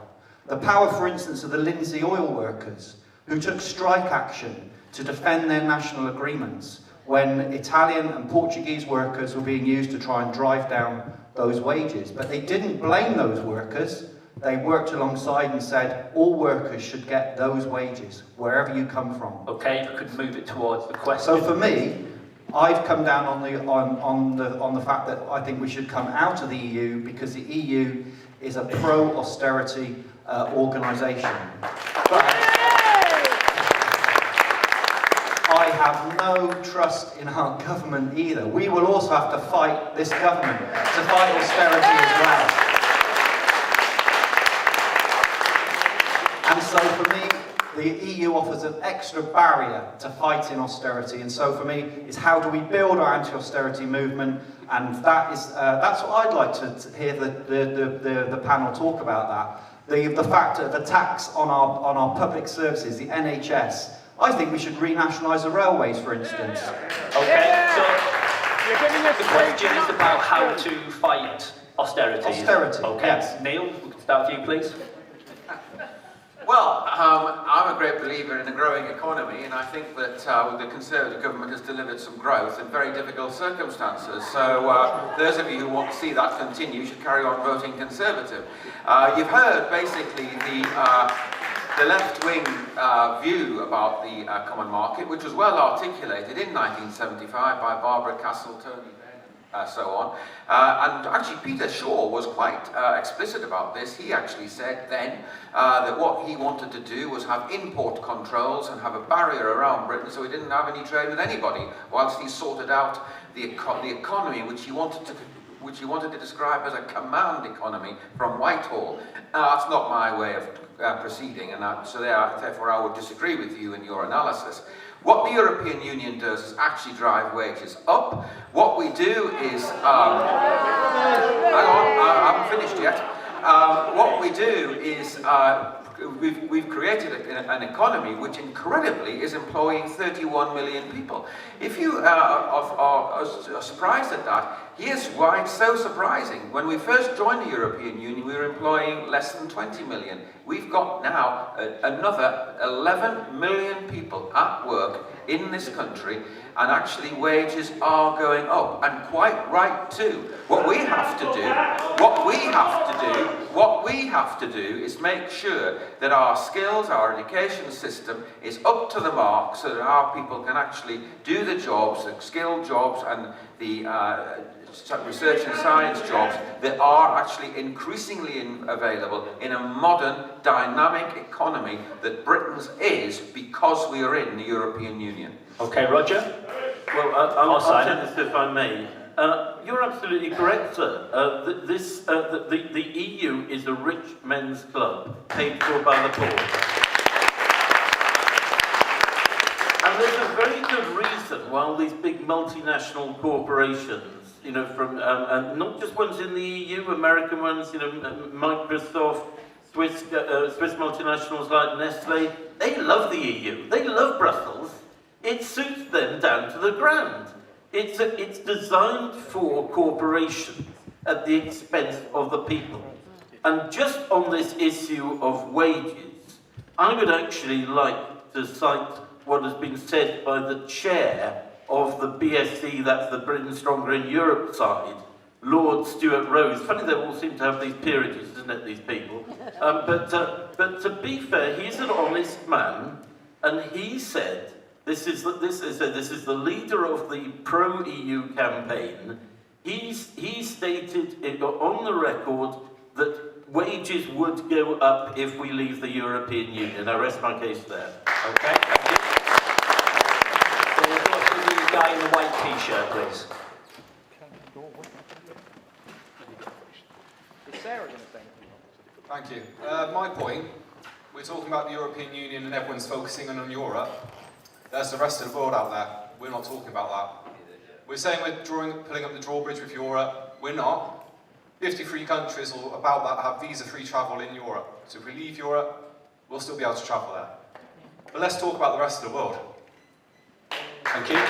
The power, for instance, of the Lindsay oil workers, who took strike action to defend their national agreements when Italian and Portuguese workers were being used to try and drive down those wages. But they didn't blame those workers. They worked alongside and said, all workers should get those wages, wherever you come from. Okay, if we could move it towards the question. So for me, I've come down on the fact that I think we should come out of the EU because the EU is a pro-austerity organisation. But I have no trust in our government either. We will also have to fight this government to fight austerity as well. And so for me, the EU offers an extra barrier to fighting austerity, and so for me, is how do we build our anti-austerity movement, and that's what I'd like to hear the panel talk about. That the fact of the tax on our public services, the NHS. I think we should renationalise the railways, for instance. Okay, so the question is about how to fight austerity. Austerity. Okay, yes. Neil, we can start with you, please. Well, I'm a great believer in a growing economy, and I think that the Conservative government has delivered some growth in very difficult circumstances. So those of you who want to see that continue should carry on voting Conservative. You've heard basically the left-wing view about the common market, which was well articulated in 1975 by Barbara Castle, Tony so on. And actually Peter Shaw was quite explicit about this. He actually said then that what he wanted to do was have import controls and have a barrier around Britain so he didn't have any trade with anybody, whilst he sorted out the economy which he wanted to describe as a command economy from Whitehall. That's not my way of proceeding, and so therefore I would disagree with you in your analysis. What the European Union does is actually drive wages up. What we do is, hang on, I haven't finished yet. What we do is, we've created an economy which incredibly is employing 31 million people. If you are surprised at that, here's why it's so surprising. When we first joined the European Union, we were employing less than 20 million. We've got now another 11 million people at work in this country, and actually wages are going up, and quite right too. What we have to do is make sure that our skills, our education system is up to the mark so that our people can actually do the jobs, the skilled jobs and the research and science jobs that are actually increasingly available in a modern, dynamic economy that Britain's is because we are in the European Union. Okay, Roger? Well, I'll say this if I may. You're absolutely correct, sir. The EU is a rich men's club paid for by the poor. And there's a very good reason why these big multinational corporations, you know, from not just ones in the EU, American ones, you know, Microsoft, Swiss multinationals like Nestle, they love the EU. They love Brussels. It suits them down to the ground. It's designed for corporations at the expense of the people. And just on this issue of wages, I would actually like to cite what has been said by the chair of the BSC, that's the Britain Stronger in Europe side, Lord Stuart Rose. Funny they all seem to have these peerages, isn't it, these people? But to be fair, he's an honest man, and he said, this is the leader of the pro-EU campaign. He stated on the record that wages would go up if we leave the European Union. I rest my case there. Okay, thank you. So we'll go to the guy in the white t-shirt, please. Thank you. My point, we're talking about the European Union and everyone's focusing on Europe. There's the rest of the world out there. We're not talking about that. We're saying we're pulling up the drawbridge with Europe. We're not. 53 countries or about that have visa-free travel in Europe. So if we leave Europe, we'll still be able to travel there. But let's talk about the rest of the world. Thank you.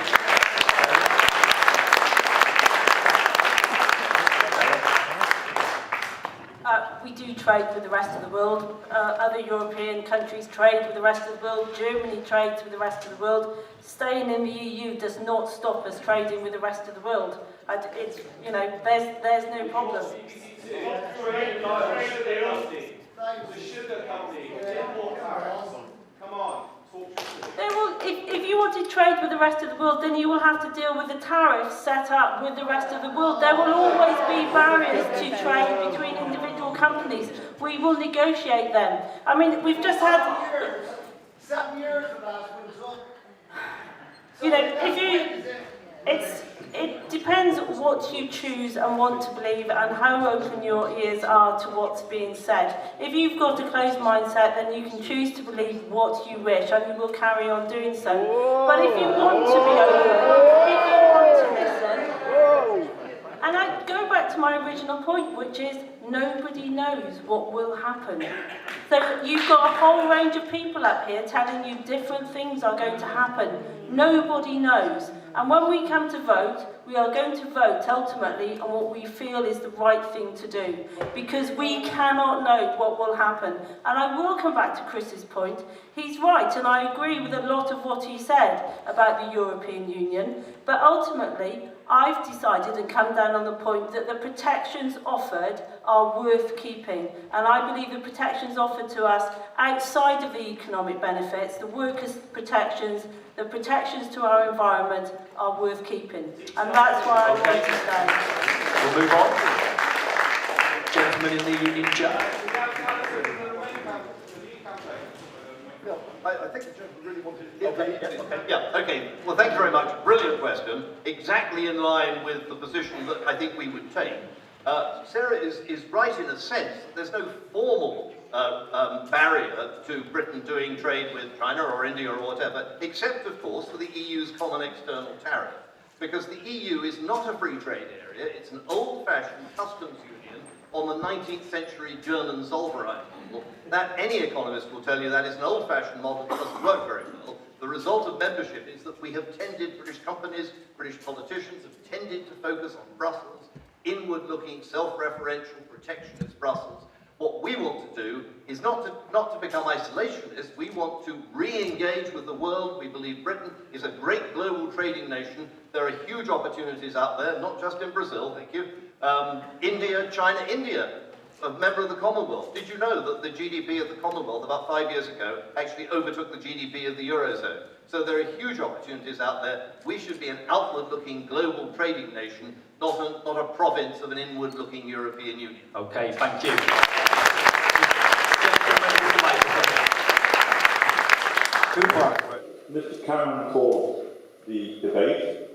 We do trade with the rest of the world. Other European countries trade with the rest of the world. Germany trades with the rest of the world. Staying in the EU does not stop us trading with the rest of the world. It's, you know, there's no problem. Come on. If you want to trade with the rest of the world, then you will have to deal with the tariffs set up with the rest of the world. There will always be barriers to trade between individual companies. We will negotiate them. I mean, we've just had... 7 years of that. You know, it depends what you choose and want to believe and how open your ears are to what's being said. If you've got a closed mindset, then you can choose to believe what you wish and you will carry on doing so. But if you want to be open, if you want to listen, and I go back to my original point, which is nobody knows what will happen. So you've got a whole range of people up here telling you different things are going to happen. Nobody knows. And when we come to vote, we are going to vote ultimately on what we feel is the right thing to do, because we cannot know what will happen. And I will come back to Chris's point. He's right, and I agree with a lot of what he said about the European Union, but ultimately, I've decided and come down on the point that the protections offered are worth keeping. And I believe the protections offered to us outside of the economic benefits, the workers' protections, the protections to our environment are worth keeping. And that's why I'm going to stay. We'll move on. Gentleman in charge. I think the gentleman really wanted to... Okay. Well, thank you very much. Brilliant question. Exactly in line with the position that I think we would take. Sarah is right in a sense that there's no formal barrier to Britain doing trade with China or India or whatever, except, of course, for the EU's common external tariff. Because the EU is not a free trade area, it's an old-fashioned customs union on the 19th century German Zollverein model. That any economist will tell you that is an old-fashioned model that doesn't work very well. The result of membership is that we have tended, British companies, British politicians have tended to focus on Brussels, inward-looking, self-referential, protectionist Brussels. What we want to do is not to become isolationist. We want to re-engage with the world. We believe Britain is a great global trading nation. There are huge opportunities out there, not just in Brazil, thank you. India, China, India, a member of the Commonwealth. Did you know that the GDP of the Commonwealth about 5 years ago actually overtook the GDP of the Eurozone? So there are huge opportunities out there. We should be an outward-looking global trading nation, not a province of an inward-looking European Union. Okay, thank you. Mr. Cameron called the debate.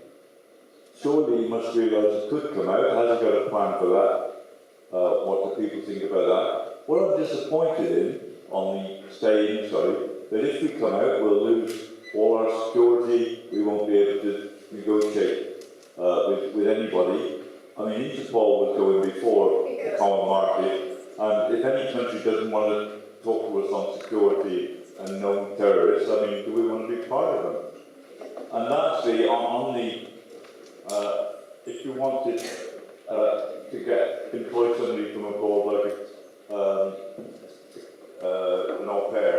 Surely he must realise it could come out. Has he got a plan for that? What do people think about that? What I'm disappointed in, on the staying side, that if we come out, we'll lose all our security. We won't be able to negotiate with anybody. I mean, Interpol was going before the common market, and if any country doesn't want to talk to us on security and known terrorists, I mean, do we want to be part of them? And lastly, on the, if you wanted to employ somebody from abroad, like an au pair,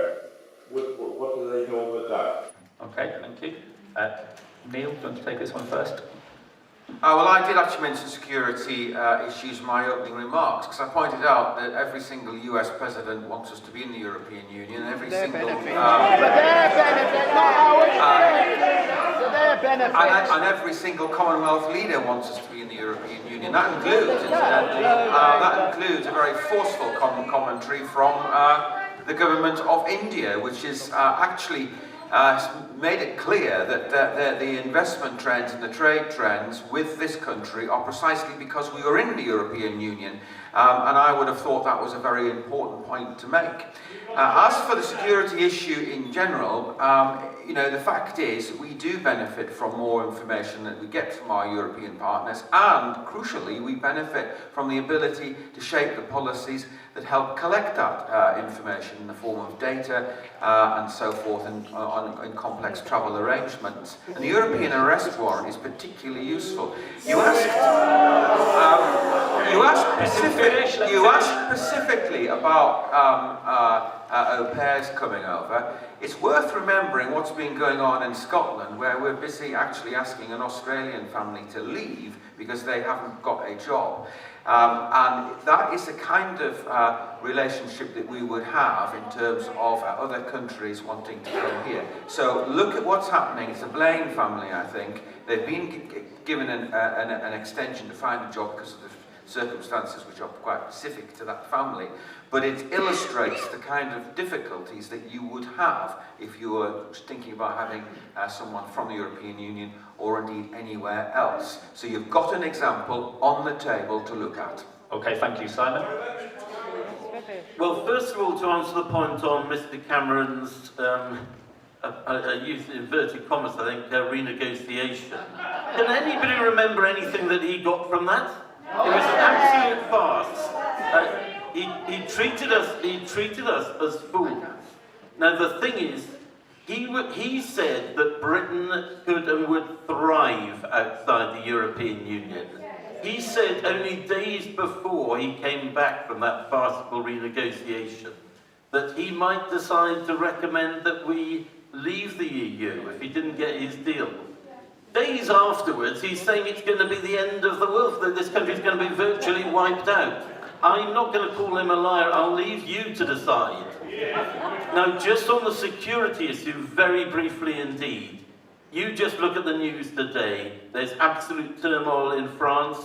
what do they know about that? Okay, thank you. Neil, do you want to take this one first? Well, I did actually mention security issues in my opening remarks, because I pointed out that every single US president wants us to be in the European Union, and every single... And every single Commonwealth leader wants us to be in the European Union. That includes, incidentally, a very forceful commentary from the government of India, which is actually made it clear that the investment trends and the trade trends with this country are precisely because we are in the European Union, and I would have thought that was a very important point to make. As for the security issue in general, you know, the fact is we do benefit from more information that we get from our European partners, and crucially we benefit from the ability to shape the policies that help collect that information in the form of data and so forth in complex travel arrangements. And the European arrest warrant is particularly useful. You asked specifically about au pairs coming over. It's worth remembering what's been going on in Scotland, where we're busy actually asking an Australian family to leave because they haven't got a job. And that is a kind of relationship that we would have in terms of other countries wanting to come here. So look at what's happening. It's the Blaine family, I think. They've been given an extension to find a job because of the circumstances which are quite specific to that family. But it illustrates the kind of difficulties that you would have if you were thinking about having someone from the European Union or indeed anywhere else. So you've got an example on the table to look at. Okay, thank you, Simon. Well, first of all, to answer the point on Mr. Cameron's, I use inverted commas, I think, renegotiation. Can anybody remember anything that he got from that? It was an absolute farce. He treated us as fools. Now the thing is, He said that Britain could and would thrive outside the European Union. He said only days before he came back from that farcical renegotiation that he might decide to recommend that we leave the EU if he didn't get his deal. Days afterwards, he's saying it's going to be the end of the world, that this country's going to be virtually wiped out. I'm not going to call him a liar, I'll leave you to decide. Now, just on the security issue, very briefly indeed, you just look at the news today, there's absolute turmoil in France,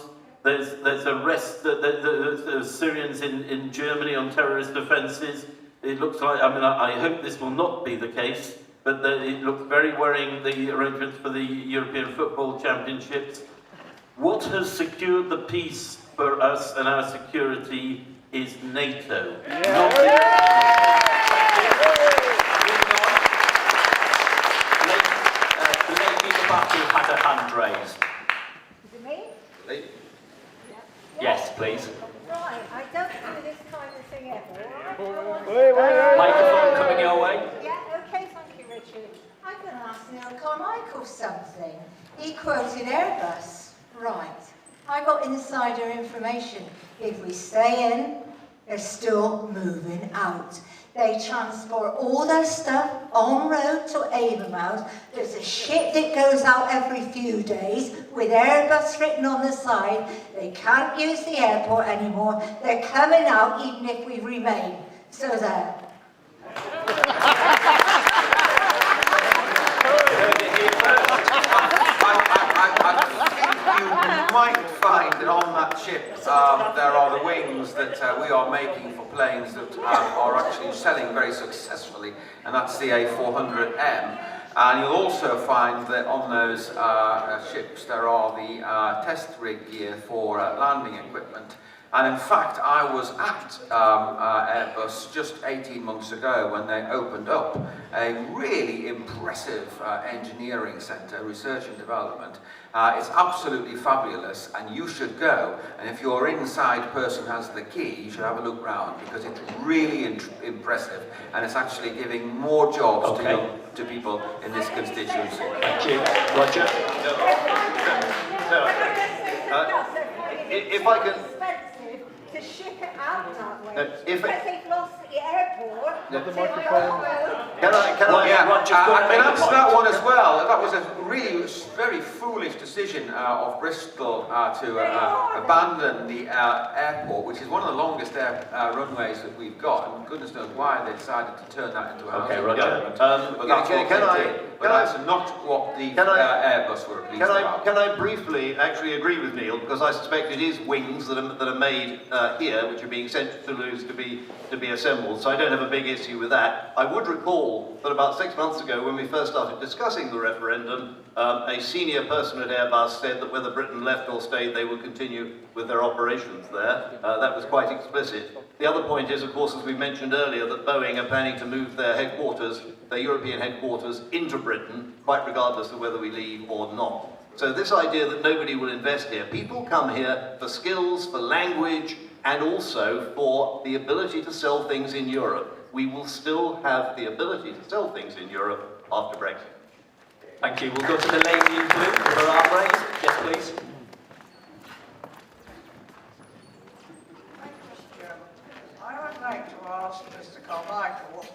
there's arrests, there's Syrians in Germany on terrorist offences. It looks like, I mean, I hope this will not be the case, but it looks very worrying, the arrangements for the European Football Championships. What has secured the peace for us and our security is NATO. Not the lady in the back who had her hand raised. Is it me? Yes, please. Right, I don't do this kind of thing ever. Microphone coming your way. Yeah, okay, thank you, Richard. I'm going to ask Neil Carmichael something. He quoted Airbus. Right. I got insider information. If we stay in, they're still moving out. They transport all their stuff en route to Avonmouth. There's a ship that goes out every few days with Airbus written on the side. They can't use the airport anymore. They're coming out even if we remain. So there. You might find that on that ship there are the wings that we are making for planes that are actually selling very successfully, and that's the A400M. And you'll also find that on those ships there are the test rig gear for landing equipment. And in fact, I was at Airbus just 18 months ago when they opened up a really impressive engineering centre, research and development. It's absolutely fabulous, and you should go. And if your inside person has the key, you should have a look round, because it's really impressive, and it's actually giving more jobs to people in this constituency. Thank you. Roger? If I can... To ship it out that way. If because they've lost the airport. The microphone. Can I I can answer that one as well. That was a really very foolish decision of Bristol to abandon the airport, which is one of the longest runways that we've got, and goodness knows why they decided to turn that into a housing development. But that's what they did. But that's not what the Airbus were pleased about. Can I briefly actually agree with Neil, because I suspect it is wings that are made here, which are being sent to Toulouse to be assembled, so I don't have a big issue with that. I would recall that about 6 months ago, when we first started discussing the referendum, a senior person at Airbus said that whether Britain left or stayed, they would continue with their operations there. That was quite explicit. The other point is, of course, as we mentioned earlier, that Boeing are planning to move their headquarters, their European headquarters, into Britain, quite regardless of whether we leave or not. So this idea that nobody will invest here, people come here for skills, for language, and also for the ability to sell things in Europe. We will still have the ability to sell things in Europe after Brexit. Thank you. We'll go to the lady in blue with her arm raised. Yes, please. I would like to ask Mr. Carmichael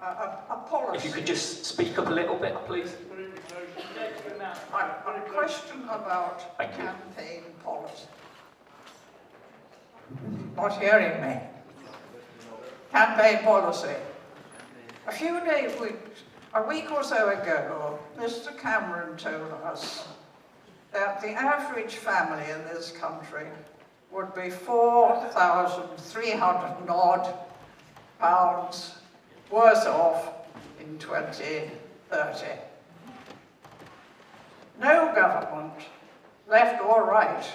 a policy. If you could just speak up a little bit, please. A question about campaign policy. Not hearing me. Campaign policy. A week or so ago, Mr. Cameron told us that the average family in this country would be £4,300 odd worse off in 2030. No government, left or right,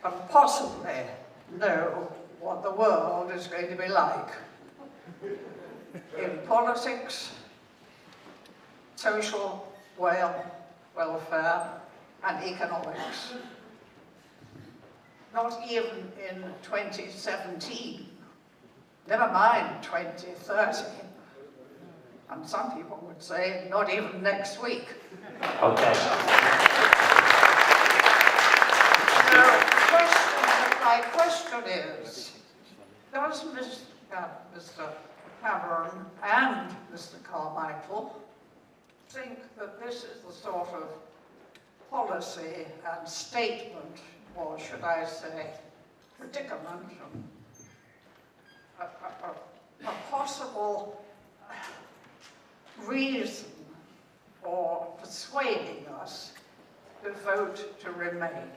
can possibly know what the world is going to be like in politics, social welfare, and economics. Not even in 2017, never mind 2030. And some people would say not even next week. Okay. So, my question is, does Mr. Cameron and Mr. Carmichael think that this is the sort of policy and statement, or should I say, predicament, a possible reason for persuading us to vote to remain?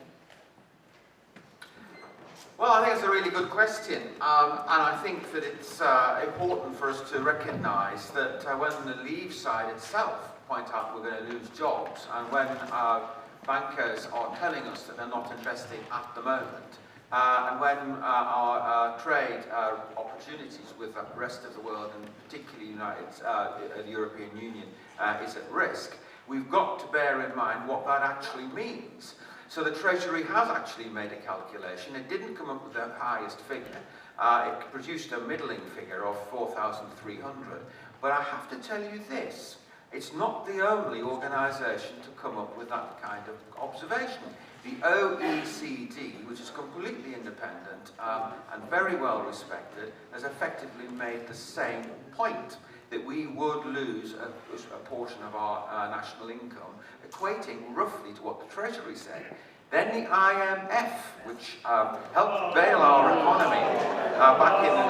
Well, I think it's a really good question, and I think that it's important for us to recognise that when the Leave side itself point out we're going to lose jobs, and when bankers are telling us that they're not investing at the moment, and when our trade opportunities with the rest of the world, and particularly the European Union, is at risk, we've got to bear in mind what that actually means. So the Treasury has actually made a calculation. It didn't come up with the highest figure. It produced a middling figure of 4,300. But I have to tell you this. It's not the only organisation to come up with that kind of observation. The OECD, which is completely independent and very well respected, has effectively made the same point, that we would lose a portion of our national income, equating roughly to what the Treasury said. Then the IMF, which helped bail our economy back in the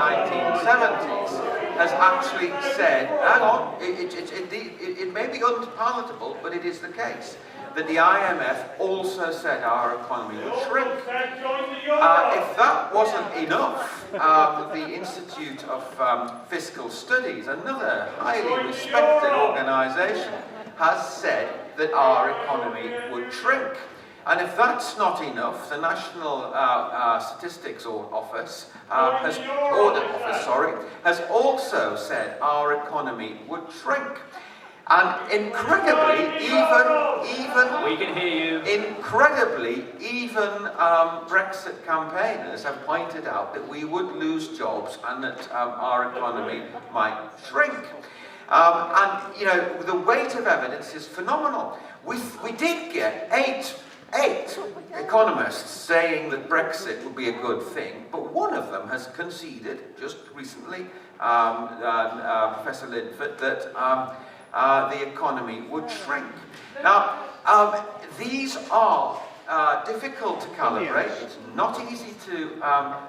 1970s, has actually said, hang on, it may be unpalatable, but it is the case, that the IMF also said our economy would shrink. If that wasn't enough, the Institute of Fiscal Studies, another highly respected organisation, has said that our economy would shrink. And if that's not enough, the National Statistics Office, has also said our economy would shrink. And incredibly, we can hear you. Incredibly, even Brexit campaigners have pointed out that we would lose jobs and that our economy might shrink. And you know, the weight of evidence is phenomenal. We did get eight economists saying that Brexit would be a good thing, but one of them has conceded just recently, Professor Linford, that the economy would shrink. Now, these are difficult to calibrate. It's not easy to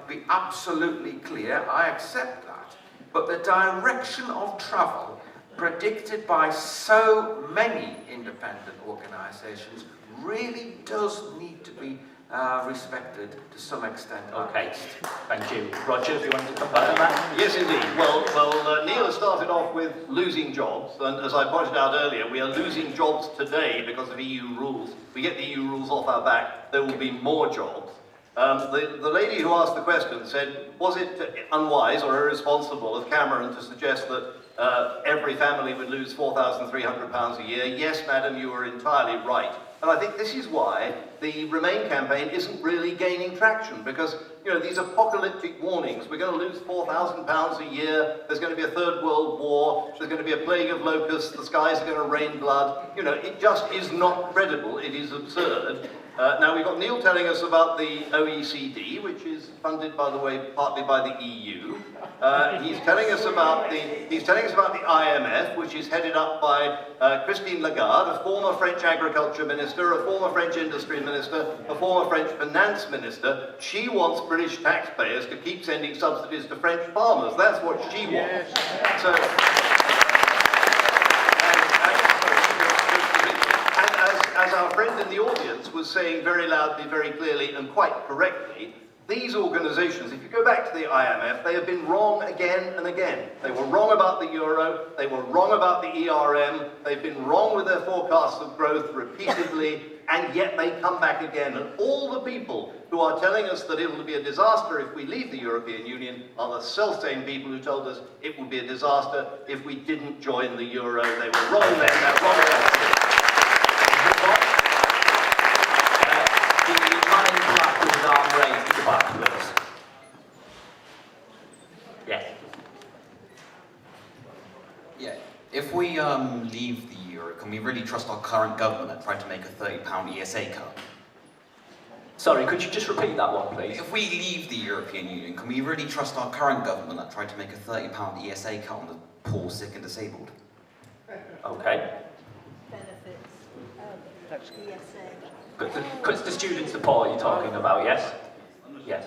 be absolutely clear. I accept that. But the direction of travel predicted by so many independent organisations really does need to be respected to some extent. Okay, thank you. Roger, if you want to come back on that? Yes, indeed. Well, Neil has started off with losing jobs, and as I pointed out earlier, we are losing jobs today because of EU rules. We get the EU rules off our back, there will be more jobs. The lady who asked the question said, was it unwise or irresponsible of Cameron to suggest that every family would lose £4,300 a year? Yes, madam, you are entirely right. And I think this is why the Remain campaign isn't really gaining traction, because, you know, these apocalyptic warnings, we're going to lose £4,000 a year, there's going to be a third world war, there's going to be a plague of locusts, the skies are going to rain blood. You know, it just is not credible, it is absurd. Now we've got Neil telling us about the OECD, which is funded, by the way, partly by the EU. He's telling us about the IMF, which is headed up by Christine Lagarde, a former French agriculture minister, a former French industry minister, a former French finance minister. She wants British taxpayers to keep sending subsidies to French farmers. That's what she wants. So. As our friend in the audience was saying very loudly, very clearly, and quite correctly, these organisations, if you go back to the IMF, they have been wrong again and again. They were wrong about the euro, they were wrong about the ERM, they've been wrong with their forecasts of growth repeatedly, and yet they come back again. And all the people who are telling us that it will be a disaster if we leave the European Union are the self-same people who told us it would be a disaster if we didn't join the euro. They were wrong then, they're wrong now. Arm raised at the back, please. Yes. Yeah. If we leave the euro, can we really trust our current government that tried to make a £30 ESA cut? Sorry, could you just repeat that one, please? If we leave the European Union, can we really trust our current government that tried to make a £30 ESA cut on the poor, sick and disabled? Okay. But the student support you're talking about, yes? Yes.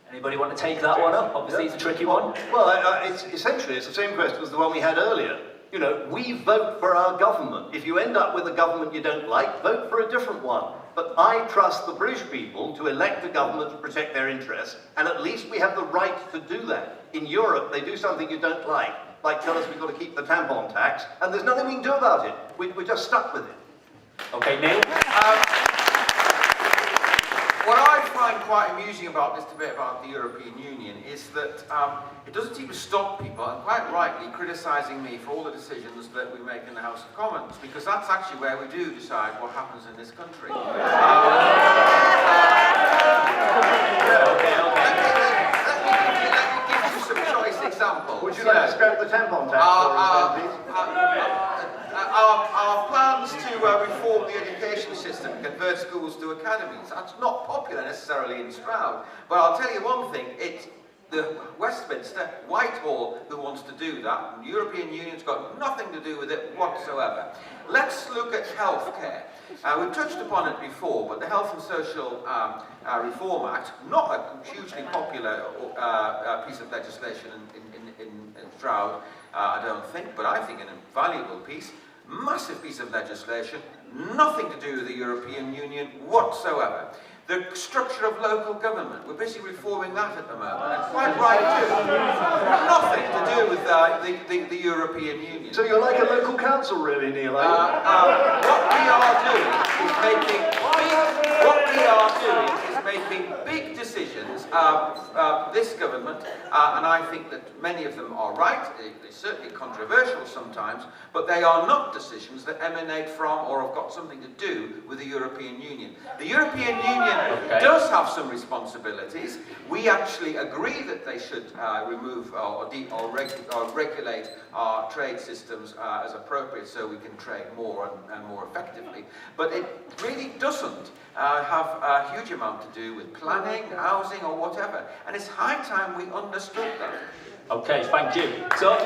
Anybody want to take that one up? Obviously, it's a tricky one. Well, it's essentially the same question as the one we had earlier. You know, we vote for our government. If you end up with a government you don't like, vote for a different one. But I trust the British people to elect a government to protect their interests, and at least we have the right to do that. In Europe, they do something you don't like tell us we've got to keep the tampon tax, and there's nothing we can do about it. We're just stuck with it. Okay, Neil? What I find quite amusing about this debate about the European Union is that it doesn't seem to stop people, and quite rightly, criticising me for all the decisions that we make in the House of Commons, because that's actually where we do decide what happens in this country. Let me give you some choice examples. Would you like to scrap the tampon tax? Our plans to reform the education system, convert schools to academies, that's not popular necessarily in Stroud. But I'll tell you one thing, it's the Westminster, Whitehall who wants to do that. And the European Union's got nothing to do with it whatsoever. Let's look at healthcare. We've touched upon it before, but the Health and Social Reform Act, not a hugely popular piece of legislation in Stroud, I don't think, but I think an invaluable piece, massive piece of legislation, nothing to do with the European Union whatsoever. The structure of local government, we're busy reforming that at the moment, and quite right too. Nothing to do with the European Union. So you're like a local council really, Neil, what we are doing is making big decisions, this government, and I think that many of them are right, they're certainly controversial sometimes, but they are not decisions that emanate from or have got something to do with the European Union. The European Union does have some responsibilities. We actually agree that they should remove or regulate our trade systems as appropriate so we can trade more and more effectively. But it really doesn't have a huge amount to do with planning, housing or whatever. And it's high time we understood that. Okay, thank you. So,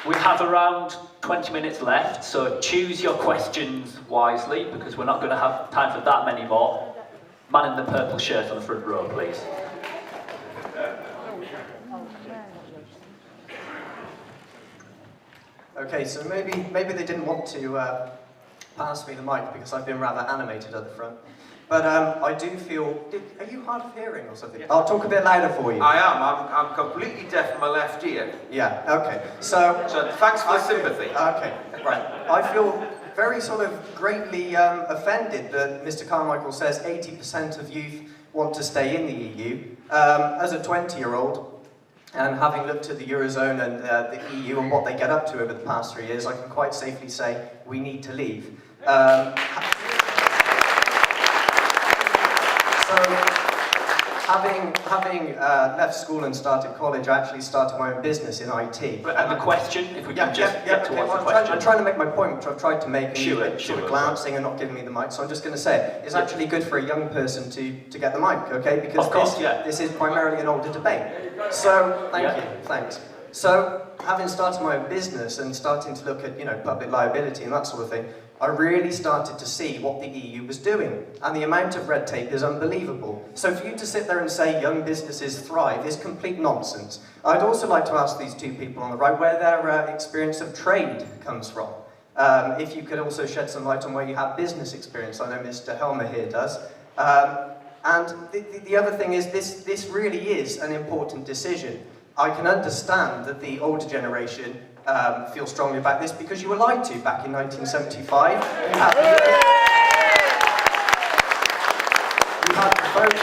we have around 20 minutes left, so choose your questions wisely because we're not going to have time for that many more. Man in the purple shirt on the front row, please. Okay, so maybe they didn't want to pass me the mic because I've been rather animated at the front. But I do feel... Are you hard of hearing or something? I'll talk a bit louder for you. I am. I'm completely deaf in my left ear. Yeah, okay. So thanks for the sympathy. Okay, right. I feel very sort of greatly offended that Mr. Carmichael says 80% of youth want to stay in the EU. As a 20-year-old, and having looked at the Eurozone and the EU and what they get up to over the past 3 years, I can quite safely say we need to leave. So, having left school and started college, I actually started my own business in IT. And the question, if we can get towards the question. I'm trying to make my point, which I've tried to make, Sure, sort of glancing and not giving me the mic, so I'm just going to say it. It's actually good for a young person to get the mic, okay? Because this is primarily an older debate. So, thank you, thanks. So, having started my own business and starting to look at, public liability and that sort of thing, I really started to see what the EU was doing, and the amount of red tape is unbelievable. So for you to sit there and say young businesses thrive is complete nonsense. I'd also like to ask these two people on the right where their experience of trade comes from. If you could also shed some light on where you have business experience. I know Mr. Helmer here does. And the other thing is this really is an important decision. I can understand that the older generation feel strongly about this because you were lied to back in 1975. You had the vote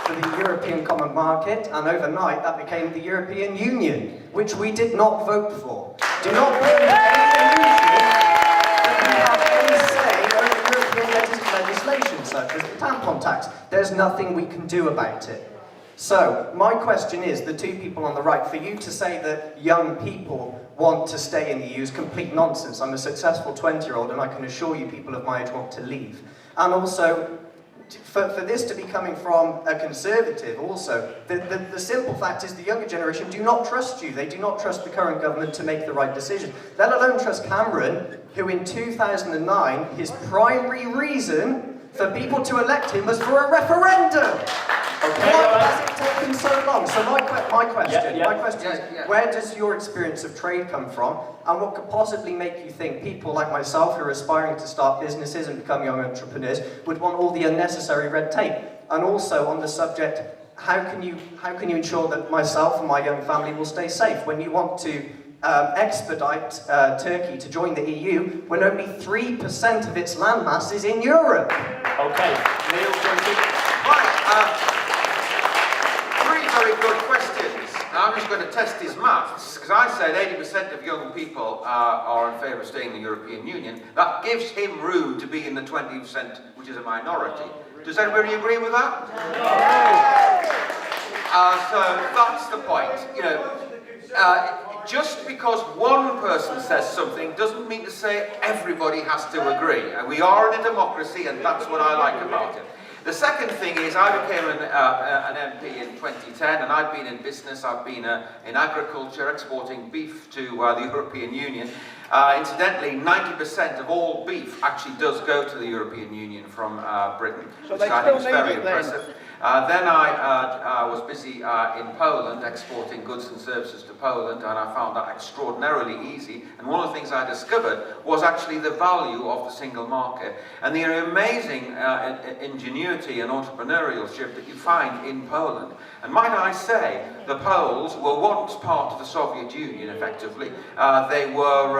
for the European Common Market, and overnight that became the European Union, which we did not vote for. Do not bring any illusion that we have any say over European legislation, such as the tampon tax. There's nothing we can do about it. So, my question is, the two people on the right, for you to say that young people want to stay in the EU is complete nonsense. I'm a successful 20-year-old and I can assure you people of my age want to leave. And also, for this to be coming from a Conservative also, the simple fact is the younger generation do not trust you. They do not trust the current government to make the right decision. Let alone trust Cameron, who in 2009, his primary reason for people to elect him was for a referendum. Why has it taken so long? So my question is, where does your experience of trade come from? And what could possibly make you think people like myself who are aspiring to start businesses and become young entrepreneurs would want all the unnecessary red tape? And also on the subject, how can you ensure that myself and my young family will stay safe when you want to expedite Turkey to join the EU when only 3% of its landmass is in Europe? Okay, Neil, right. Very good questions. Now I'm just going to test his maths, because I said 80% of young people are in favour of staying in the European Union. That gives him room to be in the 20%, which is a minority. Does everybody agree with that? So that's the point. You know, just because one person says something doesn't mean to say everybody has to agree. And we are in a democracy, and that's what I like about it. The second thing is, I became an MP in 2010, and I've been in business. I've been in agriculture, exporting beef to the European Union. Incidentally, 90% of all beef actually does go to the European Union from Britain, which I think is very impressive. Then I was busy in Poland, exporting goods and services to Poland, and I found that extraordinarily easy. And one of the things I discovered was actually the value of the single market and the amazing ingenuity and entrepreneurship that you find in Poland. And might I say, the Poles were once part of the Soviet Union, effectively. They were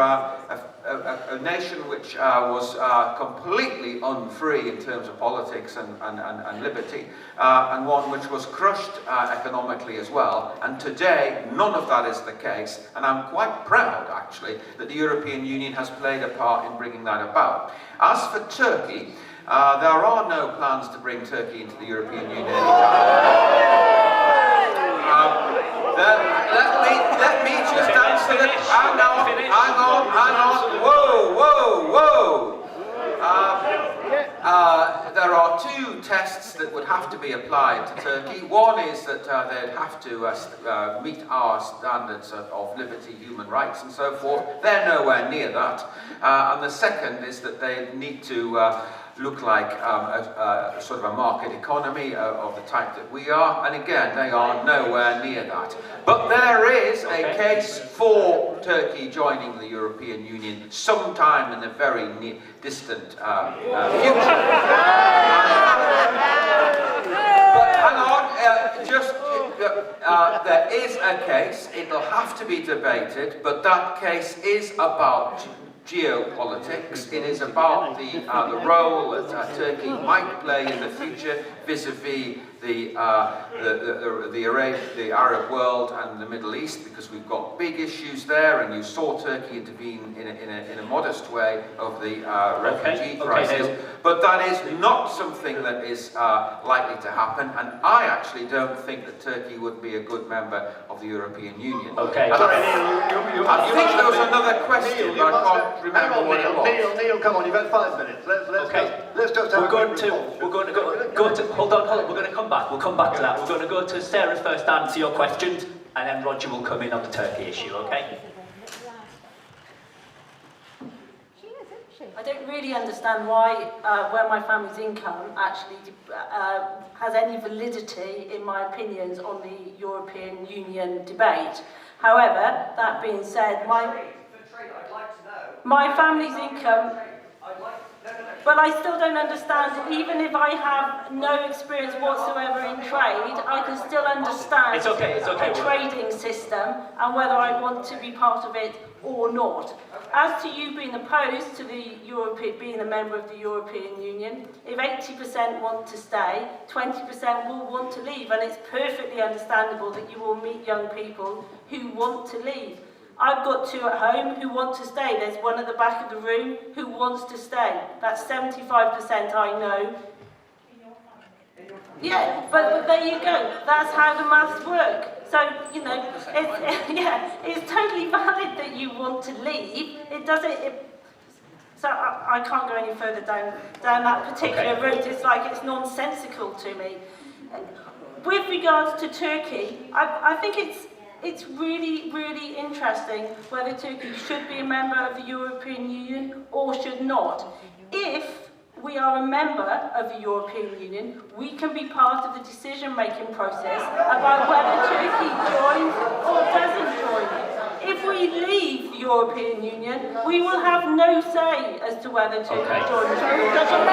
a nation which was completely unfree in terms of politics and liberty, and one which was crushed economically as well. And today, none of that is the case, and I'm quite proud, actually, that the European Union has played a part in bringing that about. As for Turkey, there are no plans to bring Turkey into the European Union anytime. Let me just answer that. Hang on. Whoa. There are two tests that would have to be applied to Turkey. One is that they'd have to meet our standards of liberty, human rights and so forth. They're nowhere near that. And the second is that they need to look like a sort of a market economy of the type that we are, and again, they are nowhere near that. But there is a case for Turkey joining the European Union sometime in the very distant future. But hang on, there is a case, it'll have to be debated, but that case is about geopolitics. It is about the role that Turkey might play in the future vis-a-vis the Arab world and the Middle East, because we've got big issues there, and you saw Turkey intervene in a modest way of the refugee crisis. But that is not something that is likely to happen, and I actually don't think that Turkey would be a good member of the European Union. Okay. I think there was another question, but I can't remember what it was. Neil, come on, you've had 5 minutes. Let's just have we're going to go to hold on, we're going to come back. We'll come back to that. We're going to go to Sarah first to answer your questions, and then Roger will come in on the Turkey issue, okay? I don't really understand why, where my family's income actually has any validity, in my opinions, on the European Union debate. However, that being said, my family's income, but I still don't understand, even if I have no experience whatsoever in trade, I can still understand the trading system and whether I want to be part of it or not. As to you being opposed to the being a member of the European Union, if 80% want to stay, 20% will want to leave, and it's perfectly understandable that you will meet young people who want to leave. I've got 2 at home who want to stay. There's one at the back of the room who wants to stay. That's 75% I know. Yeah, but there you go. That's how the maths work. So, you know, it's totally valid that you want to leave. It doesn't. So I can't go any further down that particular route. It's like it's nonsensical to me. With regards to Turkey, I think it's really, really interesting whether Turkey should be a member of the European Union or should not. If we are a member of the European Union, we can be part of the decision-making process about whether Turkey joins or doesn't join. If we leave the European Union, we will have no say as to whether Turkey joins. So it doesn't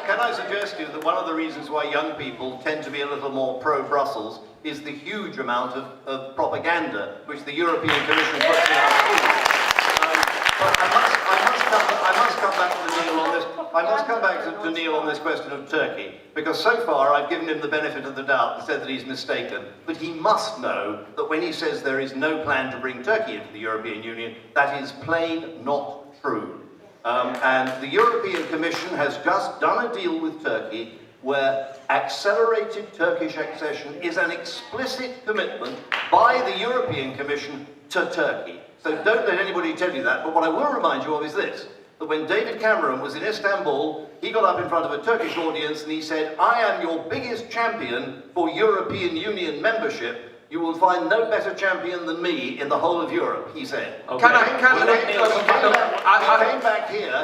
Can I suggest to you that one of the reasons why young people tend to be a little more pro-Brussels is the huge amount of propaganda which the European Commission puts in our schools. But I must come back to Neil on this. I must come back to Neil on this question of Turkey, because so far I've given him the benefit of the doubt and said that he's mistaken. But he must know that when he says there is no plan to bring Turkey into the European Union, that is plain not true. And the European Commission has just done a deal with Turkey where accelerated Turkish accession is an explicit commitment by the European Commission to Turkey. So don't let anybody tell you that, but what I will remind you of is this, that when David Cameron was in Istanbul, he got up in front of a Turkish audience and he said, "I am your biggest champion for European Union membership. You will find no better champion than me in the whole of Europe," he said. Okay.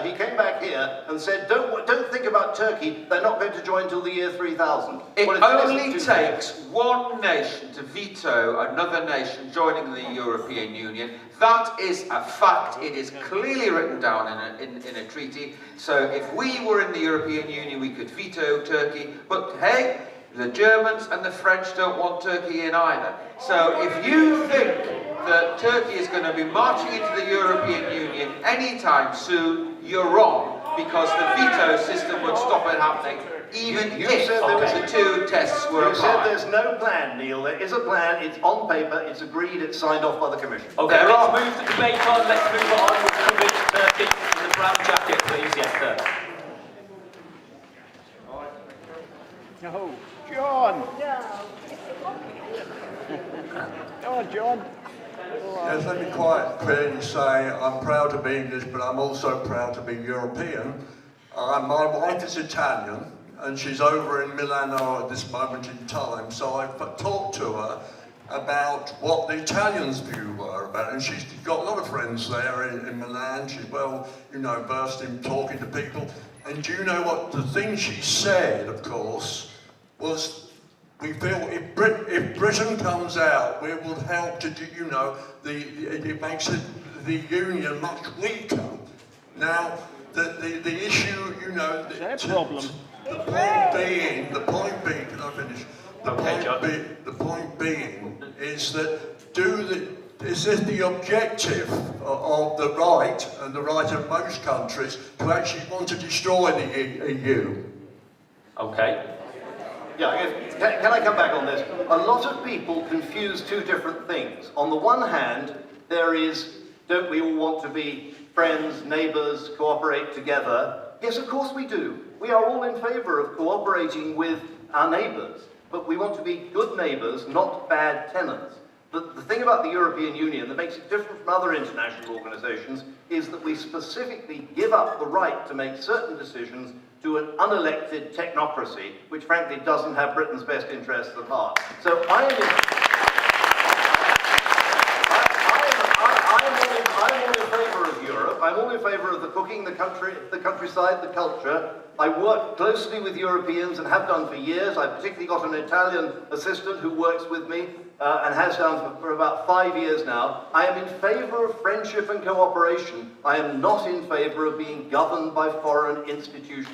He came back here and said, don't think about Turkey, they're not going to join till the year 3000. It only takes one nation to veto another nation joining the European Union. That is a fact. It is clearly written down in a treaty. So if we were in the European Union, we could veto Turkey. But hey, the Germans and the French don't want Turkey in either. So if you think that Turkey is going to be marching into the European Union anytime soon, you're wrong, because the veto system would stop it happening, even if the two tests were applied. You said there's no plan, Neil. There is a plan. It's on paper. It's agreed. It's signed off by the Commission. Okay, let's move the debate on. Let's move on. We'll come with Turkey in the brown jacket, please. Yes, sir. No. John! Go on, John. Yes, let me quite clearly say I'm proud to be English, but I'm also proud to be European. My wife is Italian, and she's over in Milano at this moment in time, so I've talked to her about what the Italians' view were about it, and she's got a lot of friends there in Milan. She's well, versed in talking to people. And do you know what the thing she said, of course, was we feel if Britain comes out, we will help to do, it makes the union much weaker. Now, the issue, the point being, can I finish? The point being is that is this the objective of the right, and the right of most countries, to actually want to destroy the EU? Okay. Yeah, can I come back on this? A lot of people confuse two different things. On the one hand, there is, don't we all want to be friends, neighbours, cooperate together? Yes, of course we do. We are all in favour of cooperating with our neighbours, but we want to be good neighbours, not bad tenants. The thing about the European Union that makes it different from other international organisations is that we specifically give up the right to make certain decisions to an unelected technocracy, which frankly doesn't have Britain's best interests at heart. So I'm all in favour of Europe. I'm all in favour of the cooking, the countryside, the culture. I work closely with Europeans and have done for years. I've particularly got an Italian assistant who works with me and has done for about 5 years now. I am in favour of friendship and cooperation. I am not in favour of being governed by foreign institutions.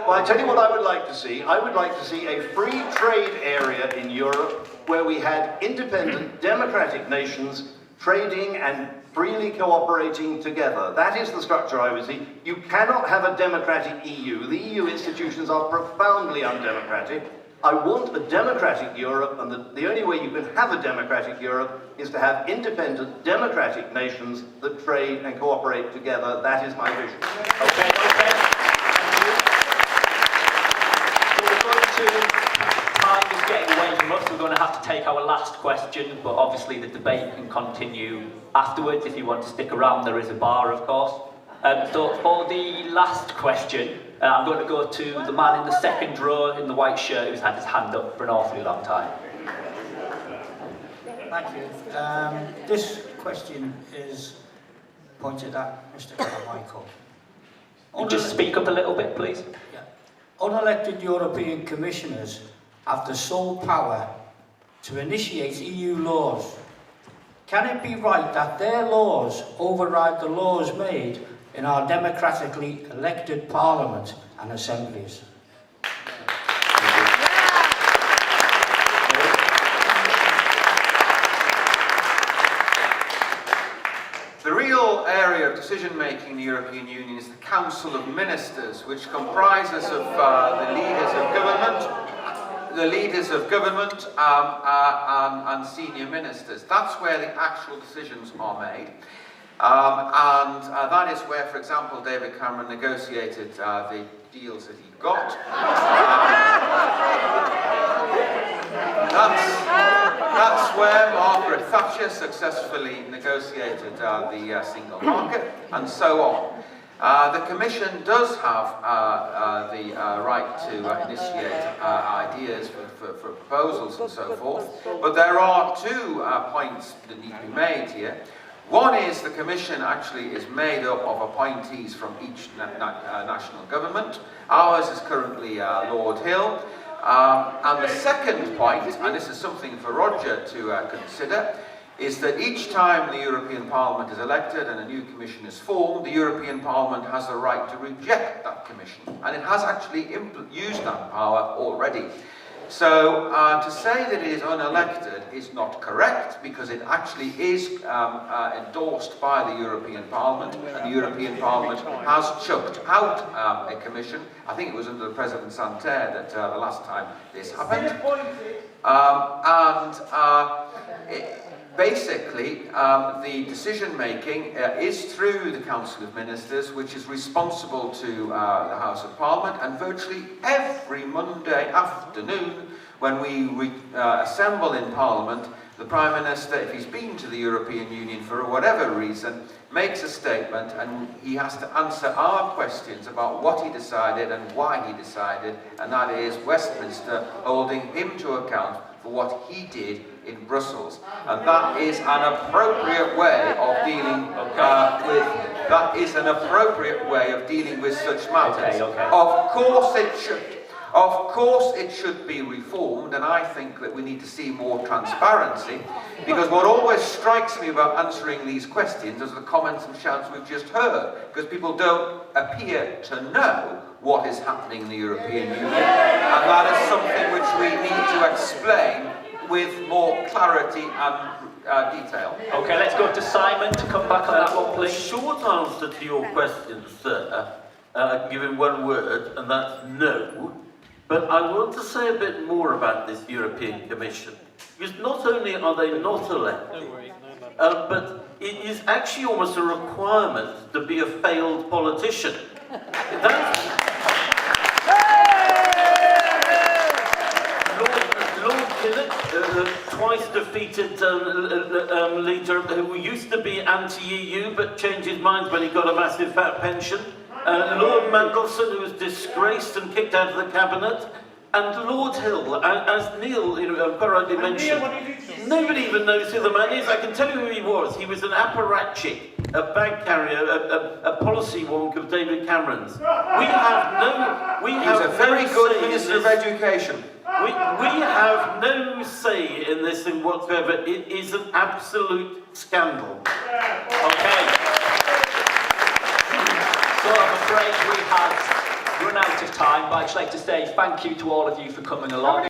Well, I tell you what I would like to see. I would like to see a free trade area in Europe where we had independent democratic nations trading and freely cooperating together. That is the structure I would see. You cannot have a democratic EU. The EU institutions are profoundly undemocratic. I want a democratic Europe, and the only way you can have a democratic Europe is to have independent, democratic nations that trade and cooperate together. That is my vision. Okay. So we're going to, time is getting away from us, we're going to have to take our last question, but obviously the debate can continue afterwards. If you want to stick around, there is a bar, of course. So for the last question, I'm going to go to the man in the second row in the white shirt who's had his hand up for an awfully long time. Thank you. This question is pointed at Mr. Carmichael. Just speak up a little bit, please. Yeah. Unelected European Commissioners have the sole power to initiate EU laws. Can it be right that their laws override the laws made in our democratically elected Parliament and assemblies? The real area of decision-making in the European Union is the Council of Ministers, which comprises of the leaders of government and senior ministers. That's where the actual decisions are made. And that is where, for example, David Cameron negotiated the deals that he got. That's where Margaret Thatcher successfully negotiated the single market, and so on. The Commission does have the right to initiate ideas for proposals and so forth, but there are two points that need to be made here. One is the Commission actually is made up of appointees from each national government. Ours is currently Lord Hill. And the second point, and this is something for Roger to consider, is that each time the European Parliament is elected and a new Commission is formed, the European Parliament has the right to reject that Commission. And it has actually used that power already. So to say that it is unelected is not correct, because it actually is endorsed by the European Parliament, and the European Parliament has chucked out a commission. I think it was under the President Santer that the last time this happened. Basically, the decision-making is through the Council of Ministers, which is responsible to the House of Parliament, and virtually every Monday afternoon when we assemble in Parliament, the Prime Minister, if he's been to the European Union for whatever reason, makes a statement, and he has to answer our questions about what he decided and why he decided, and that is Westminster holding him to account for what he did in Brussels. And that is an appropriate way of dealing with such matters. Okay. Of course it should be reformed, and I think that we need to see more transparency, because what always strikes me about answering these questions is the comments and shouts we've just heard, because people don't appear to know what is happening in the European Union, and that is something which we need to explain with more clarity and detail. Okay, let's go to Simon to come back on that one, The please. short answer to your question, sir, I can give in one word, and that's no. But I want to say a bit more about this European Commission. Because not only are they not elected, but it is actually almost a requirement to be a failed politician. Lord Kinnock, twice defeated leader who used to be anti-EU but changed his mind when he got a massive fat pension. Lord Mandelson, who was disgraced and kicked out of the cabinet, and Lord Hill, as Neil correctly mentioned, nobody even knows who the man is. I can tell you who he was. He was an apparatchik, a bag carrier, a policy wonk of David Cameron's. He was a very good Minister of Education. We have no say in this thing whatsoever. It is an absolute scandal. Okay. So I'm afraid we have run out of time, but I'd like to say thank you to all of you for coming along.